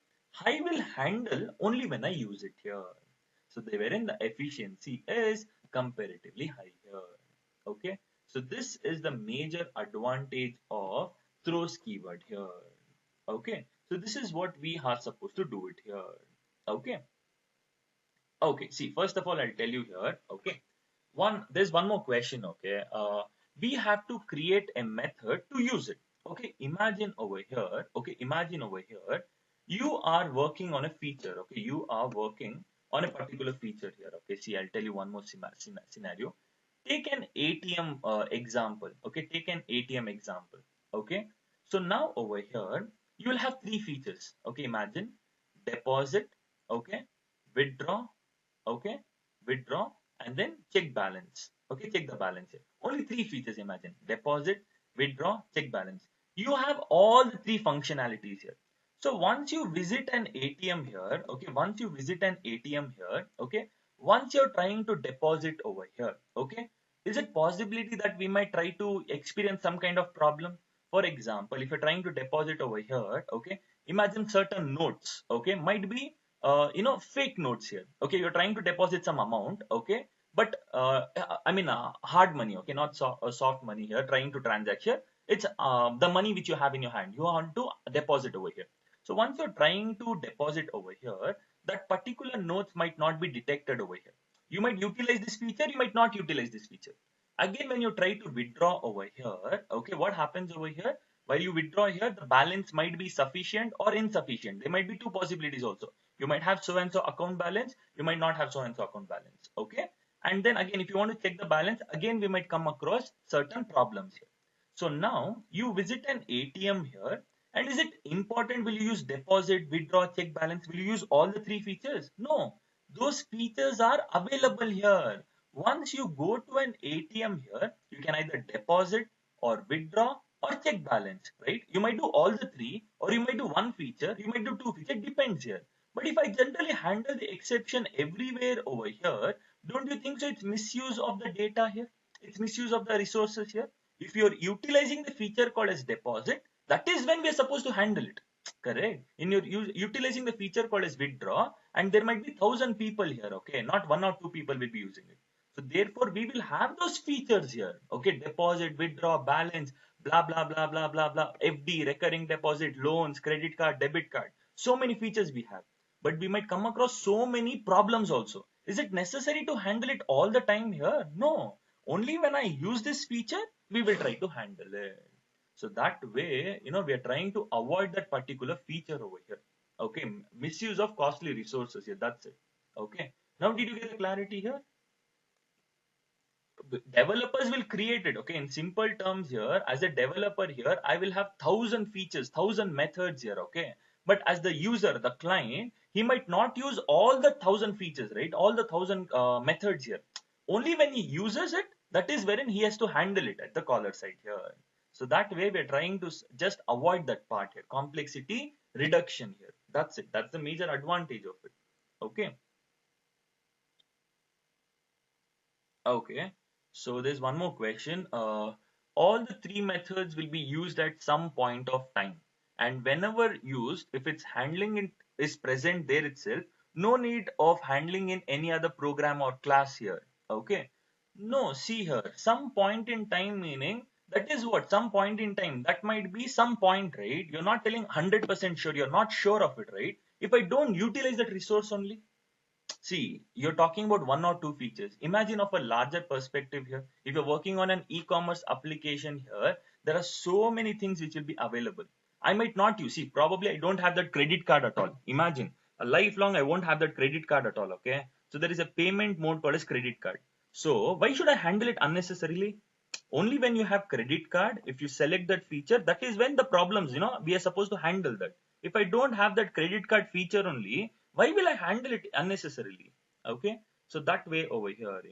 I will handle only when I use it here. So wherein the efficiency is comparatively high here. Okay, so this is the major advantage of throws keyword here. Okay, so this is what we are supposed to do it here. Okay. Okay, see, first of all, I'll tell you here. Okay, there's one more question. Okay, we have to create a method to use it. Okay, imagine over here. Okay, imagine over here. You are working on a feature. Okay, you are working on a particular feature here. Okay, see, I'll tell you one more scenario. Take an ATM example. Okay, take an ATM example. Okay, so now over here, you will have three features. Okay, imagine deposit. Okay, withdraw, okay, withdraw, and then check balance. Okay, check the balance here. Only three features, imagine deposit, withdraw, check balance. You have all the three functionalities here. So once you visit an ATM here, okay, once you visit an ATM here, okay, once you're trying to deposit over here, okay, is it possibility that we might try to experience some kind of problem? For example, if you're trying to deposit over here, okay, imagine certain notes, okay, might be fake notes here. Okay, you're trying to deposit some amount, okay, but I mean hard money, okay, not soft money here, trying to transact here. It's the money which you have in your hand. You want to deposit over here. So once you're trying to deposit over here, that particular notes might not be detected over here. You might utilize this feature, you might not utilize this feature. Again, when you try to withdraw over here, okay, what happens over here? While you withdraw here, the balance might be sufficient or insufficient. There might be two possibilities also. You might have so and so account balance, you might not have so and so account balance. Okay. And then again, if you want to check the balance, again, we might come across certain problems here. So now you visit an ATM here, and is it important? Will you use deposit, withdraw, check balance? Will you use all the three features? No, those features are available here. Once you go to an ATM here, you can either deposit or withdraw or check balance, right? You might do all the three, or you might do one feature, you might do two features, it depends here. But if I generally handle the exception everywhere over here, don't you think so? It's misuse of the data here. It's misuse of the resources here. If you're utilizing the feature called as deposit, that is when we are supposed to handle it. Correct. In your utilizing the feature called as withdraw, and there might be 1,000 people here. Okay, not one or two people will be using it. So therefore, we will have those features here. Okay, deposit, withdraw, balance, blah blah blah blah blah blah. FD, recurring deposit, loans, credit card, debit card. So many features we have, but we might come across so many problems also. Is it necessary to handle it all the time here? No. Only when I use this feature, we will try to handle it. So that way, we are trying to avoid that particular feature over here. Okay, misuse of costly resources here. That's it. Okay. Now, did you get the clarity here? Developers will create it. Okay, in simple terms here, as a developer here, I will have 1,000 features, 1,000 methods here. Okay, but as the user, the client, he might not use all the 1,000 features, right? All the 1,000 methods here. Only when he uses it, that is wherein he has to handle it at the caller side here. So that way we're trying to just avoid that part here, complexity reduction here. That's it. That's the major advantage of it. Okay. Okay, so there's one more question. All the three methods will be used at some point of time, and whenever used, if its handling is present there itself, no need of handling in any other program or class here. Okay, no, see here, some point in time meaning that is what some point in time that might be some point, right? You're not telling 100% sure, you're not sure of it, right? If I don't utilize that resource only. See, you're talking about one or two features. Imagine of a larger perspective here. If you're working on an e-commerce application here, there are so many things which will be available. I might not use. See, probably I don't have that credit card at all. Imagine a lifelong I won't have that credit card at all. Okay, so there is a payment mode called as credit card. So why should I handle it unnecessarily? Only when you have credit card, if you select that feature, that is when the problems, we are supposed to handle that. If I don't have that credit card feature only, why will I handle it unnecessarily? Okay, so that way over here,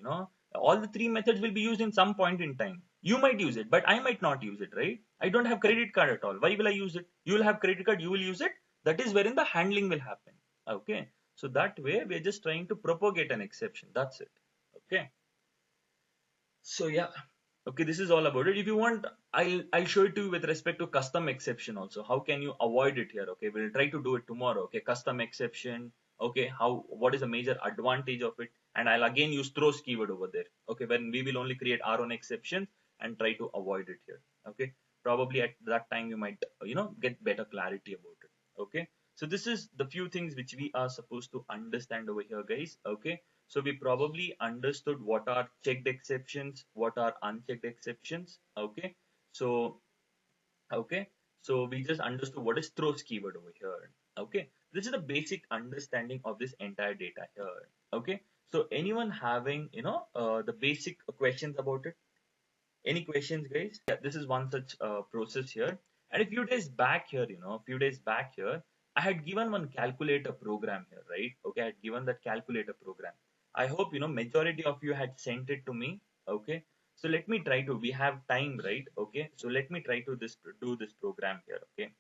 all the three methods will be used in some point in time. You might use it, but I might not use it, right? I don't have credit card at all. Why will I use it? You will have credit card, you will use it. That is wherein the handling will happen. Okay, so that way we are just trying to propagate an exception. That's it. Okay. So yeah, okay, this is all about it. If you want, I'll show it to you with respect to custom exception also. How can you avoid it here? Okay, we'll try to do it tomorrow. Okay, custom exception. Okay, what is the major advantage of it? And I'll again use throws keyword over there. Okay, when we will only create our own exception and try to avoid it here. Okay, probably at that time you might get better clarity about it. Okay, so this is the few things which we are supposed to understand over here, guys. Okay, so we probably understood what are checked exceptions, what are unchecked exceptions. Okay. So, okay. So we just understood what is throws keyword over here. Okay. This is the basic understanding of this entire data here. Okay. So anyone having, the basic questions about it? Any questions, guys? Yeah, this is one such process here. And a few days back here, a few days back here, I had given one calculator program here, right? Okay, I had given that calculator program. I hope, majority of you had sent it to me. Okay. So let me try to, we have time, right? Okay. So let me try to do this program here. Okay.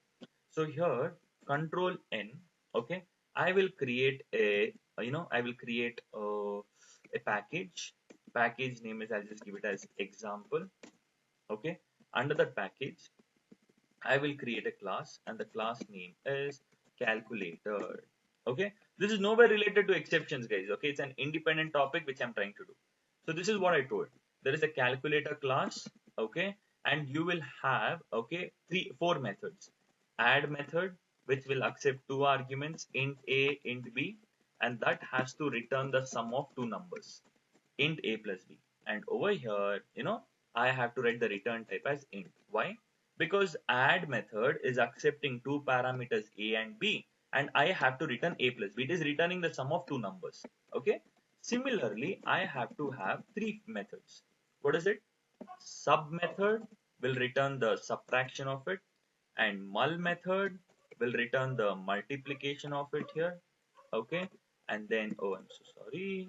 So here, control N. Okay. I will create I will create a package. Package name is, I'll just give it as example. Okay, under that package I will create a class, and the class name is calculator. Okay, this is nowhere related to exceptions, guys. Okay, it's an independent topic which I'm trying to do. So this is what I told. There is a calculator class, okay, and you will have, okay, four methods. Add method, which will accept two arguments, int a, int b, and that has to return the sum of two numbers, int a plus b. And over here, I have to write the return type as int. Why? Because add method is accepting two parameters a and b, and I have to return a plus b. It is returning the sum of two numbers. Okay. Similarly, I have to have three methods. What is it? Sub method will return the subtraction of it, and mul method will return the multiplication of it here. Okay. And then, oh, I'm so sorry,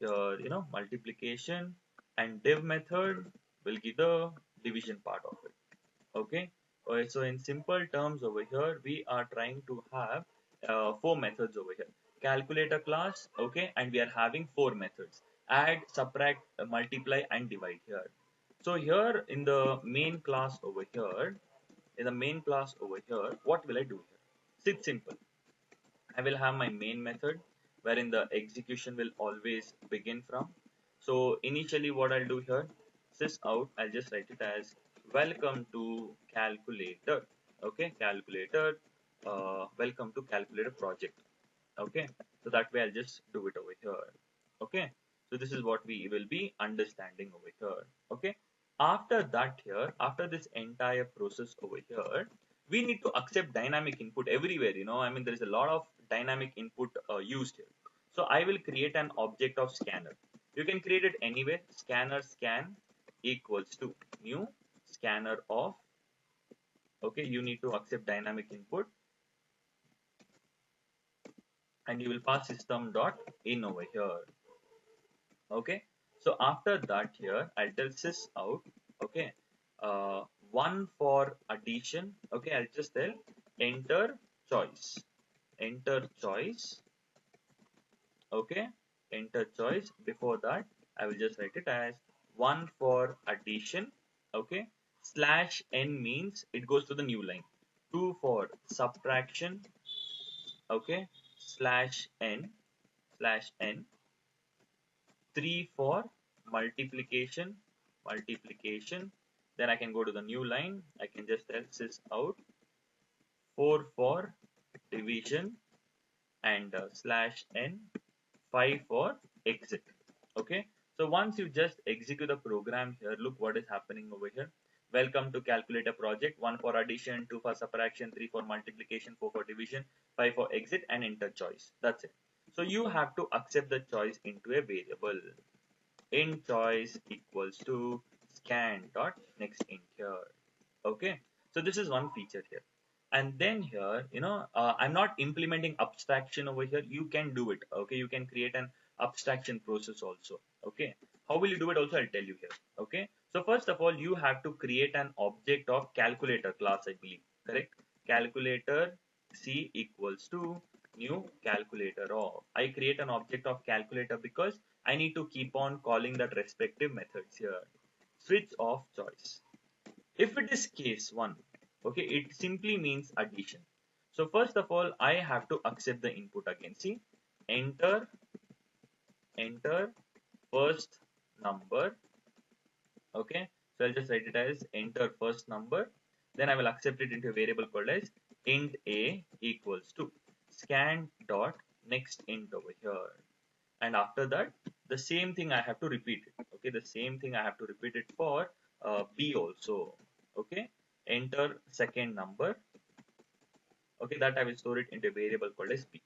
your multiplication, and div method will give the division part of it. Okay. So in simple terms over here we are trying to have four methods over here. Calculator class, okay, and we are having four methods: add, subtract, multiply, and divide here. So here in the main class over here, what will I do here? It's simple. I will have my main method wherein the execution will always begin from. So initially what I'll do here, sys out, I'll just write it as welcome to calculator. Okay, calculator, welcome to calculator project. Okay, so that way I'll just do it over here. Okay, so this is what we will be understanding over here. Okay, after that here, after this entire process over here, we need to accept dynamic input everywhere. I mean, there is a lot of dynamic input used here. So I will create an object of scanner. You can create it anywhere. Scanner scan equals to new scanner of. Okay, you need to accept dynamic input, and you will pass system dot in over here. Okay, so after that here I'll tell sys out, okay, one for addition. Okay, I'll just tell enter choice, enter choice. Okay, enter choice. Before that I will just write it as one for addition. Okay, slash n means it goes to the new line. Two for subtraction. Okay, slash n, slash n. 3 for multiplication, then I can go to the new line. I can just tell sys out 4 for division, and slash n 5 for exit. Okay, so once you just execute the program here, look what is happening over here. Welcome to calculator project. 1 for addition, 2 for subtraction, 3 for multiplication, 4 for division, 5 for exit, and enter choice. That's it. So you have to accept the choice into a variable. Int choice equals to scan dot next int here. Okay, so this is one feature here. And then here, I'm not implementing abstraction over here. You can do it. Okay, you can create an abstraction process also. Okay, how will you do it also? I'll tell you here. Okay, so first of all, you have to create an object of calculator class, I believe. Correct? Calculator c equals to new calculator of. I create an object of calculator because I need to keep on calling that respective methods here. Switch off choice. If it is case 1, okay, it simply means addition. So first of all, I have to accept the input again. See, enter first number. Okay, so I'll just write it as enter first number. Then I will accept it into a variable called as int a equals to scan dot next int over here. And after that, the same thing I have to repeat it. Okay, the same thing I have to repeat it for b also. Okay, enter second number. Okay, that I will store it into a variable called as b.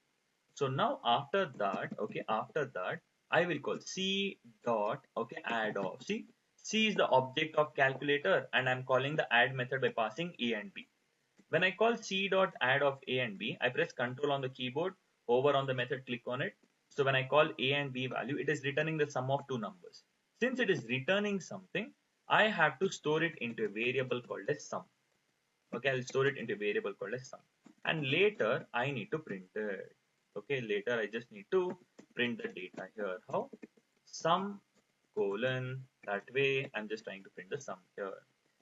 So now after that, okay, after that I will call c dot, okay, add of. See, c is the object of calculator, and I'm calling the add method by passing a and b. When I call c dot add of a and b, I press Control on the keyboard, over on the method, click on it. So when I call a and b value, it is returning the sum of two numbers. Since it is returning something, I have to store it into a variable called as sum. Okay, I'll store it into a variable called as sum. And later I need to print it. Okay, later I just need to print the data here. How? Sum colon, that way I'm just trying to print the sum here.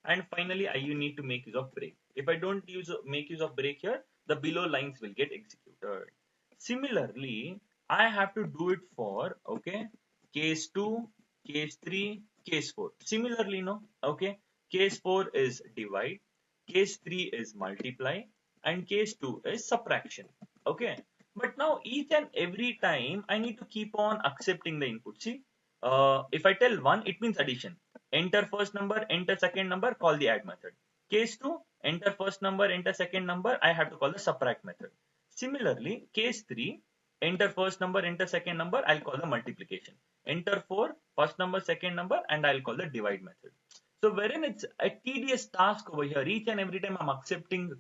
And finally you need to make use of break. If I don't make use of break here, the below lines will get executed. Similarly, I have to do it for, okay, case 2, case 3, case 4. Similarly, no, okay, case 4 is divide, case 3 is multiply, and case 2 is subtraction. Okay, but now each and every time I need to keep on accepting the input. See, if I tell 1, it means addition. Enter first number, enter second number, call the add method. Case 2, enter first number, enter second number, I have to call the subtract method. Similarly, case 3, enter first number, enter second number, I'll call the multiplication. Enter 4, first number, second number, and I'll call the divide method. So wherein it's a tedious task over here, each and every time I'm accepting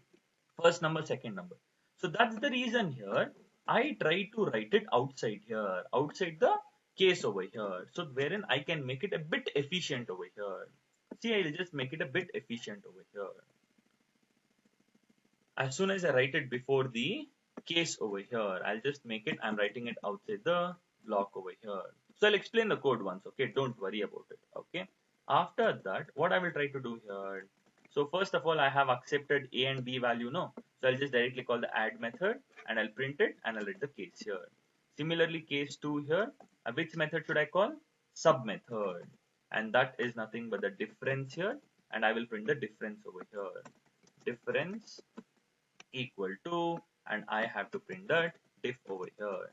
first number, second number. So that's the reason here I try to write it outside here, outside the case over here. So wherein I can make it a bit efficient over here. See, I'll just make it a bit efficient over here. As soon as I write it before the case over here, I'll just make it, I'm writing it outside the block over here. So I'll explain the code once, okay? Don't worry about it, okay? After that, what I will try to do here. So first of all, I have accepted A and B value, no? So I'll just directly call the add method and I'll print it and I'll write the case here. Similarly, case 2 here, which method should I call? Sub method. And that is nothing but the difference here. And I will print the difference over here. Difference equal to, and I have to print that diff over here.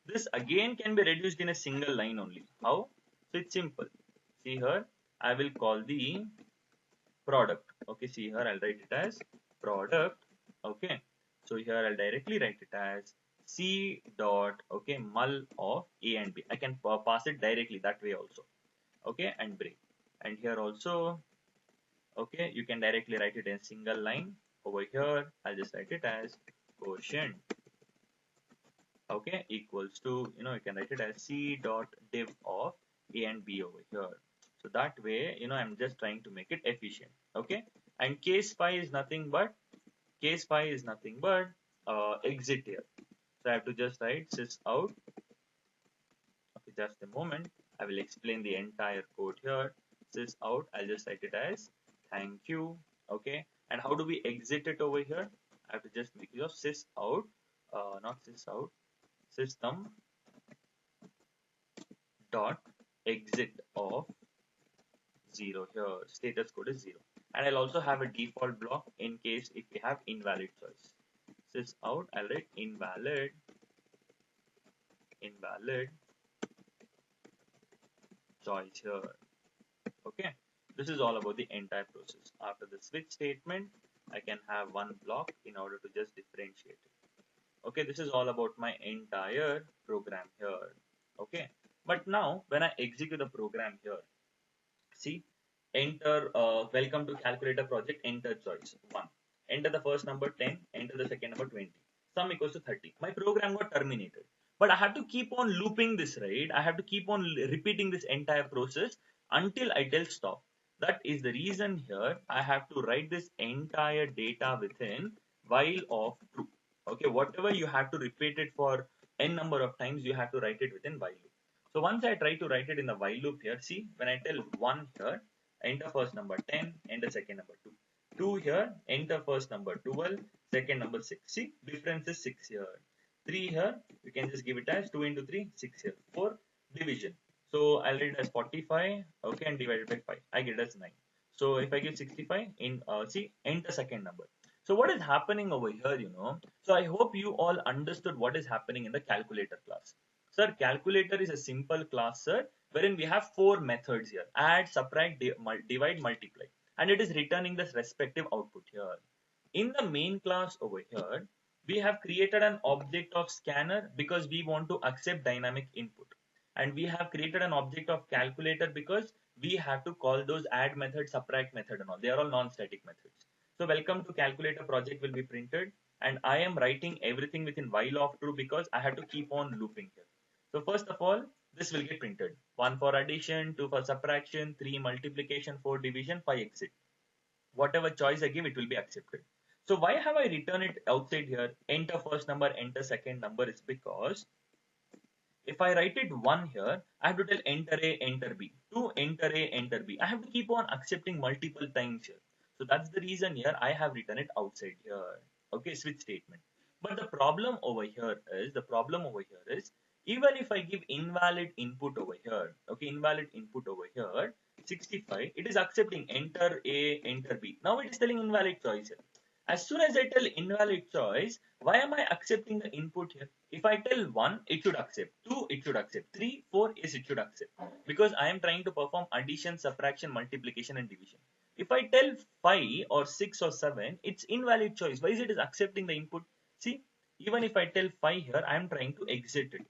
This again can be reduced in a single line only. How? So it's simple. See here, I will call the product. Okay, see here, I'll write it as product. Okay, so here I'll directly write it as C dot, okay, mul of A and B. I can pass it directly that way also. Okay, and break. And here also, okay, you can directly write it in a single line. Over here, I'll just write it as quotient, okay, equals to, you can write it as C dot div of A and B over here. So that way, I'm just trying to make it efficient, okay. And case 5 is nothing but exit here. So I have to just write sys out. Okay, just a moment. I will explain the entire code here. Sys out, I'll just write it as thank you, okay. And how do we exit it over here? I have to just make use of sys out, not sys out, system dot exit of 0 here. Status code is 0. And I'll also have a default block in case if we have invalid choice. Sys out, I'll write invalid choice here. Okay. This is all about the entire process. After the switch statement, I can have one block in order to just differentiate it. Okay, this is all about my entire program here. Okay, but now when I execute the program here, see, enter, welcome to calculator project, enter choice 1. Enter the first number 10, enter the second number 20. Sum equals to 30. My program got terminated. But I have to keep on looping this, right? I have to keep on repeating this entire process until I tell stop. That is the reason here I have to write this entire data within while of true. Okay, whatever you have to repeat it for n number of times, you have to write it within while loop. So once I try to write it in the while loop here, see, when I tell 1 here, enter first number 10, enter second number 2. 2 here, enter first number 12, second number 6. See, difference is 6 here. 3 here, you can just give it as 2 into 3, 6 here. 4, division. So I'll read it as 45, okay, and divided by 5. I get it as 9. So if I give 65, see, enter second number. So what is happening over here, So I hope you all understood what is happening in the calculator class. Sir, calculator is a simple class, sir, wherein we have 4 methods here. Add, subtract, divide, multiply. And it is returning this respective output here. In the main class over here, we have created an object of scanner because we want to accept dynamic input. And we have created an object of calculator because we have to call those add method, subtract method and all. They are all non-static methods. So welcome to calculator project will be printed. And I am writing everything within while of true because I have to keep on looping here. So first of all, this will get printed. 1 for addition, 2 for subtraction, 3 multiplication, 4 division, 5 exit. Whatever choice I give, it will be accepted. So why have I written it outside here? Enter first number, enter second number is because if I write it 1 here, I have to tell enter A, enter B. 2, enter A, enter B. I have to keep on accepting multiple times here. So that's the reason here I have written it outside here. Okay, switch statement. But the problem over here is, Even if I give invalid input over here, okay, invalid input over here, 65, it is accepting enter A, enter B. Now it is telling invalid choice here. As soon as I tell invalid choice, why am I accepting the input here? If I tell 1, it should accept. 2, it should accept. 3, 4, yes, it should accept. Because I am trying to perform addition, subtraction, multiplication and division. If I tell 5 or 6 or 7, it's invalid choice. Why is it is accepting the input? See, even if I tell 5 here, I am trying to exit it.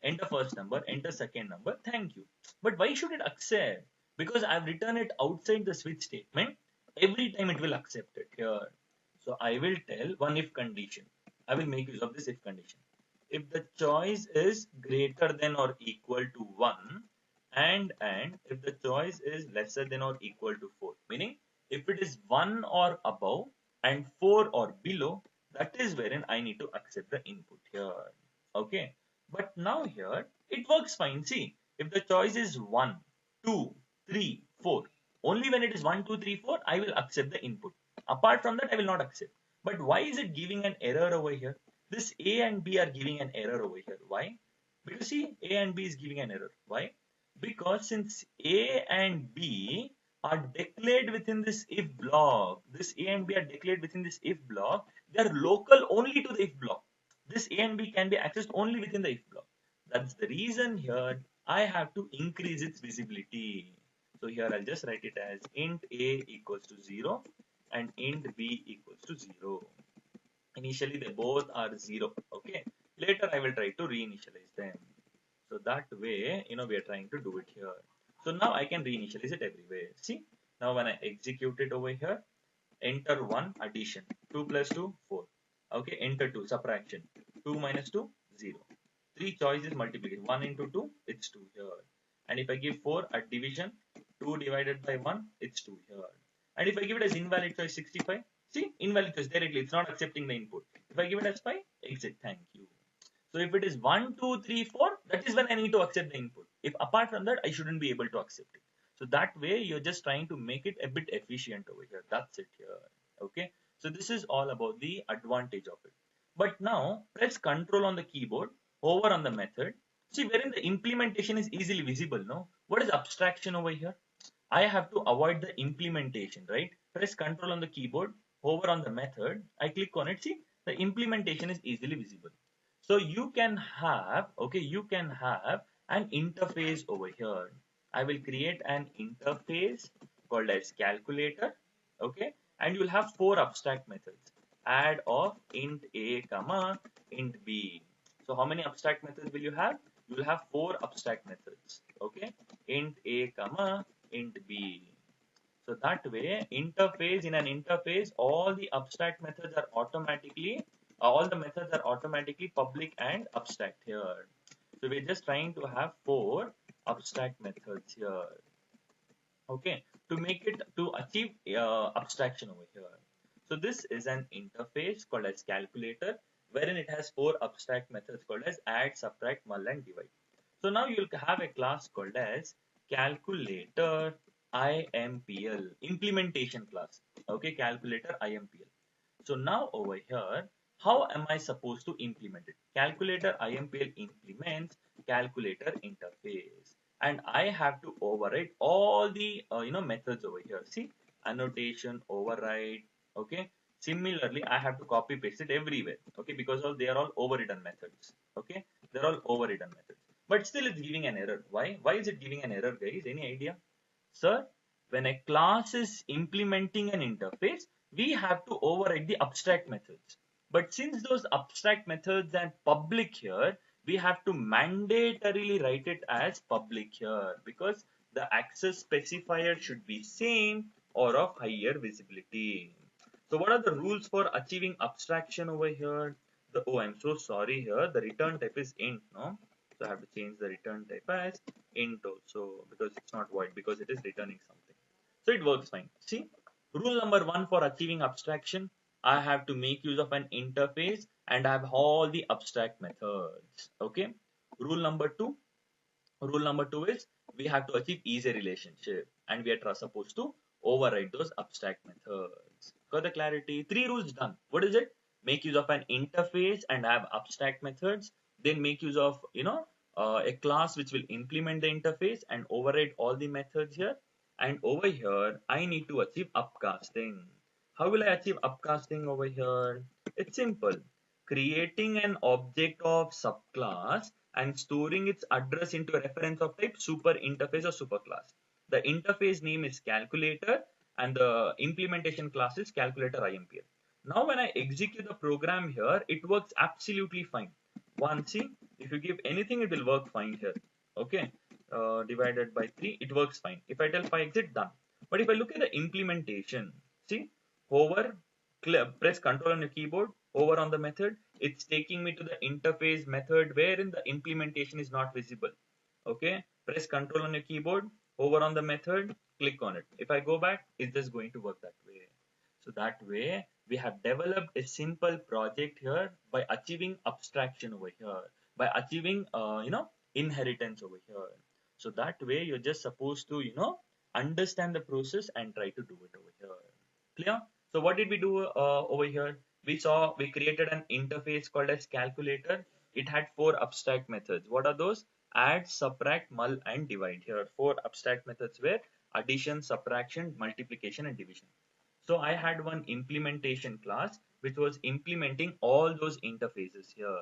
Enter first number, enter second number, thank you. But why should it accept? Because I've written it outside the switch statement. Every time it will accept it here. So I will tell one if condition. I will make use of this if condition. If the choice is greater than or equal to 1 and if the choice is lesser than or equal to 4, meaning if it is 1 or above and 4 or below, that is wherein I need to accept the input here. Okay. But now here it works fine. See, if the choice is 1, 2, 3, 4, only when it is 1, 2, 3, 4, I will accept the input. Apart from that, I will not accept. But why is it giving an error over here? This A and B are giving an error over here. Why? Because see, A and B is giving an error. Why? Because since A and B are declared within this if block, this A and B are declared within this if block, they are local only to the if block. This A and B can be accessed only within the if block. That's the reason here I have to increase its visibility. So here I'll just write it as int A equals to 0 and int B equals to 0. Initially they both are 0. Okay. Later I will try to reinitialize them. So that way, we are trying to do it here. So now I can reinitialize it everywhere. See, now when I execute it over here, enter 1 addition, 2 plus 2, 4. Okay, enter 2 subtraction, 2 minus 2, 0. 3 choices multiplication, 1 into 2, it's 2 here. And if I give 4 at division, 2 divided by 1, it's 2 here. And if I give it as invalid choice 65, see, invalid choice directly, it's not accepting the input. If I give it as 5, exit, thank you. So if it is 1, 2, 3, 4, that is when I need to accept the input. If apart from that, I shouldn't be able to accept it. So that way, you're just trying to make it a bit efficient over here. That's it here. Okay. So this is all about the advantage of it. But now press Control on the keyboard, over on the method. See, wherein the implementation is easily visible. No, what is abstraction over here? I have to avoid the implementation, right? Press Control on the keyboard, hover on the method. I click on it. See, the implementation is easily visible. So you can have, okay, you can have an interface over here. I will create an interface called as calculator, okay, and you'll have 4 abstract methods. Add of int a comma int b. So how many abstract methods will you have? You will have 4 abstract methods, okay, int a comma int b. So that way, interface in an interface, all the abstract methods are automatically, all the methods are automatically public and abstract here. So we're just trying to have 4 abstract methods here. Okay, to make it to achieve abstraction over here. So this is an interface called as calculator, wherein it has 4 abstract methods called as add, subtract, mul, and divide. So now you'll have a class called as calculator IMPL, implementation class. Okay, calculator IMPL. So now over here, how am I supposed to implement it? Calculator IMPL implements calculator interface, and I have to override all the methods over here. See, annotation, override. Okay. Similarly, I have to copy paste it everywhere. Okay, because they are all overridden methods. Okay, they're all overridden methods. But still, it's giving an error. Why? Why is it giving an error, guys? Any idea? Sir, when a class is implementing an interface, we have to override the abstract methods. But since those abstract methods are public here, we have to mandatorily write it as public here because the access specifier should be same or of higher visibility. So what are the rules for achieving abstraction over here? Oh, I'm so sorry here. The return type is int, no? So I have to change the return type as int also because it's not void because it is returning something. So it works fine. See, rule number 1 for achieving abstraction, I have to make use of an interface and I have all the abstract methods. Okay. Rule number two is we have to achieve easy relationship and we are supposed to override those abstract methods. Got the clarity? 3 rules done. What is it? Make use of an interface and have abstract methods. then make use of a class which will implement the interface and override all the methods here. And over here I need to achieve upcasting. How will I achieve upcasting over here? It's simple. Creating an object of subclass and storing its address into a reference of type super interface or superclass. The interface name is calculator and the implementation class is calculator IMPL. Now when I execute the program here, it works absolutely fine. One, see, if you give anything, it will work fine here. Okay, divided by 3, it works fine. If I tell 5 exit, done. But if I look at the implementation, see, hover, press control on your keyboard, hover on the method, it's taking me to the interface method wherein the implementation is not visible. Okay, press control on your keyboard, hover on the method, click on it. If I go back, it's just going to work that way. So that way we have developed a simple project here by achieving abstraction over here, by achieving inheritance over here. So that way you're just supposed to understand the process and try to do it over here. Clear? So what did we do over here? We created an interface called as calculator. It had 4 abstract methods. What are those? Add, subtract, mul, and divide. Here 4 abstract methods were addition, subtraction, multiplication, and division. So I had one implementation class which was implementing all those interfaces here.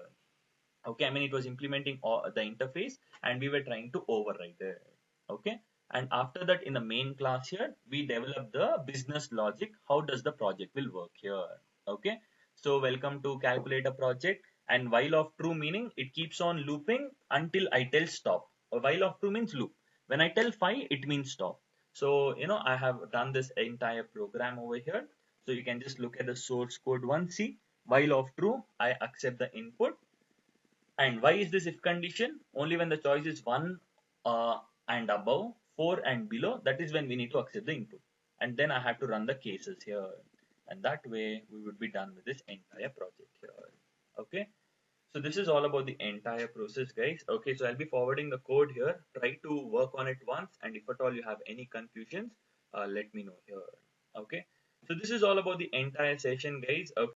Okay, I mean it was implementing all the interface and we were trying to override it. Okay, and after that in the main class here we developed the business logic. How does the project will work here? Okay, so welcome to calculator project, and while of true meaning it keeps on looping until I tell stop. A while of true means loop. When I tell 5 it means stop. So I have done this entire program over here. So you can just look at the source code once. See, while of true I accept the input. And why is this if condition? Only when the choice is 1 and above, 4 and below, that is when we need to accept the input. And then I have to run the cases here. And that way we would be done with this entire project here. Okay. So this is all about the entire process, guys. Okay, so I'll be forwarding the code here. Try to work on it once, and if at all you have any confusions, let me know here. Okay. So this is all about the entire session, guys. Okay.